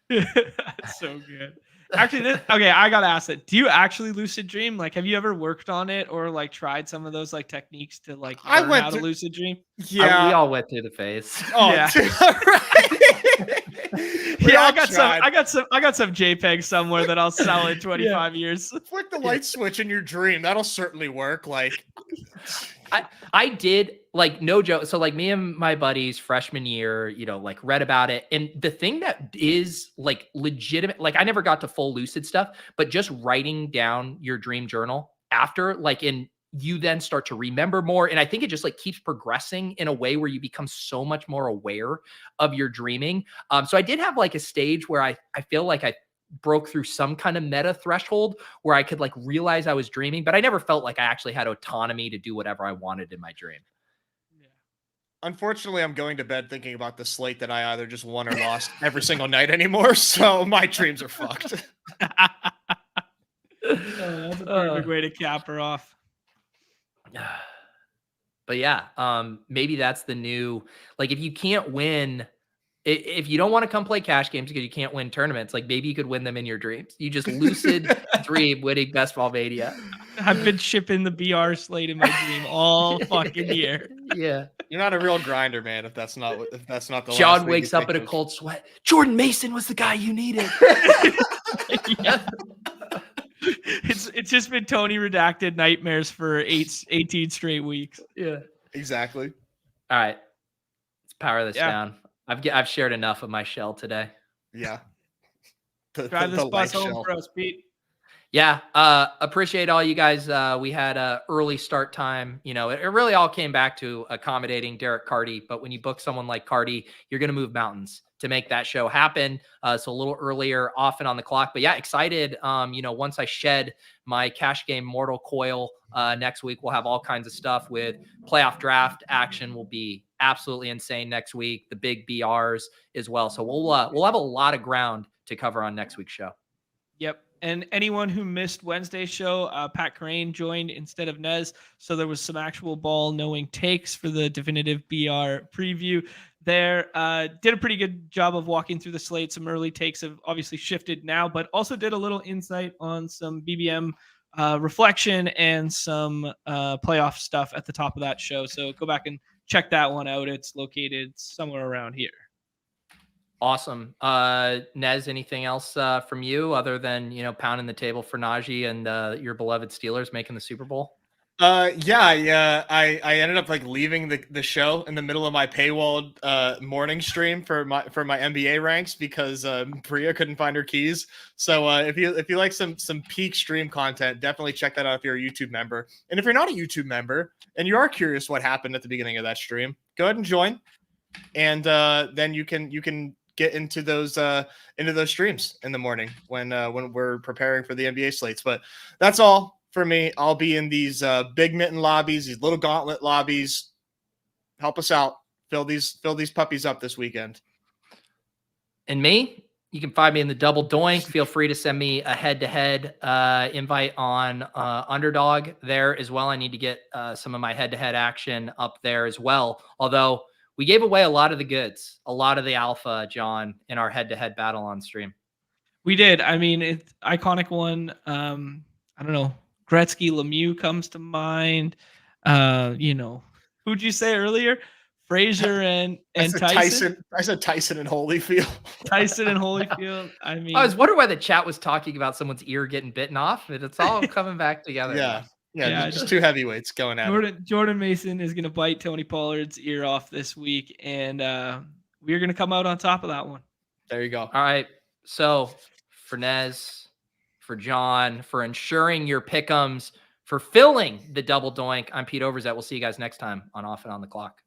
That's so good. Actually, I gotta ask it. Do you actually lucid dream? Like, have you ever worked on it or like tried some of those like techniques to like learn how to lucid dream? Yeah, we all went through the phase. Oh, yeah. Right. Yeah, I got some JPEGs somewhere that I'll sell in 25 years. Flick the light switch in your dream. That'll certainly work. Like, I did, like, no joke. So like me and my buddies freshman year, like read about it. And the thing that is like legitimate, like I never got to full lucid stuff, but just writing down your dream journal after, like, you then start to remember more. And I think it just like keeps progressing in a way where you become so much more aware of your dreaming. So I did have like a stage where I feel like I broke through some kind of meta threshold where I could like realize I was dreaming, but I never felt like I actually had autonomy to do whatever I wanted in my dream. Unfortunately, I'm going to bed thinking about the slate that I either just won or lost every single night anymore. So my dreams are fucked. That's a perfect way to cap her off. But yeah, maybe that's the new, like, if you can't win, if you don't want to come play cash games because you can't win tournaments, like maybe you could win them in your dreams. You just lucid dream winning Best Ball Mania. I've been shipping the BR slate in my dream all fucking year. Yeah. You're not a real grinder, man. If that's not the John last wakes up in a cold sweat. Jordan Mason was the guy you needed. Yeah. It's just been Tony redacted nightmares for 18 straight weeks. Yeah. Exactly. All right. Let's power this down. I've shared enough of my shell today. Yeah. Drive this bus home for us, Pete. Yeah. Appreciate all you guys. We had a early start time. You know, it really all came back to accommodating Derek Carty. But when you book someone like Carty, you're going to move mountains to make that show happen. So a little earlier, often on the clock. But yeah, excited. You know, once I shed my cash game mortal coil next week, we'll have all kinds of stuff with playoff draft action. Will be absolutely insane next week. The big BRs as well. So we'll have a lot of ground to cover on next week's show. Yep. And anyone who missed Wednesday's show, Pat Crane joined instead of Nez. So there was some actual ball knowing takes for the definitive BR preview there. Did a pretty good job of walking through the slate. Some early takes have obviously shifted now, but also did a little insight on some BBM reflection and some playoff stuff at the top of that show. So go back and check that one out. It's located somewhere around here. Awesome. Nez, anything else from you other than, you know, pounding the table for Najee and your beloved Steelers making the Super Bowl? Yeah. I ended up like leaving the show in the middle of my paywalled morning stream for my NBA ranks because Priya couldn't find her keys. So if you like some peak stream content, definitely check that out if you're a YouTube member. And if you're not a YouTube member and you are curious what happened at the beginning of that stream, go ahead and join. And then you can get into those streams in the morning when we're preparing for the NBA slates. But that's all for me. I'll be in these big mitten lobbies, these little gauntlet lobbies. Help us out. Fill these puppies up this weekend. And me, you can find me in the double doink. Feel free to send me a head-to-head invite on Underdog there as well. I need to get some of my head-to-head action up there as well. Although we gave away a lot of the goods, a lot of the alpha, John, in our head-to-head battle on stream. We did. I mean, it's iconic one. I don't know. Gretzky Lemieux comes to mind. You know, who'd you say earlier? Frazier and Tyson. I said Tyson and Holyfield. Tyson and Holyfield. I mean, I was wondering why the chat was talking about someone's ear getting bitten off. It's all coming back together. Yeah, just two heavyweights going at it. Jordan Mason is going to bite Tony Pollard's ear off this week, and we're going to come out on top of that one. There you go. All right. So for Nez, for John, for ensuring your pick'ems, for filling the double doink, I'm Pete Overzet. We'll see you guys next time on Off and On the Clock.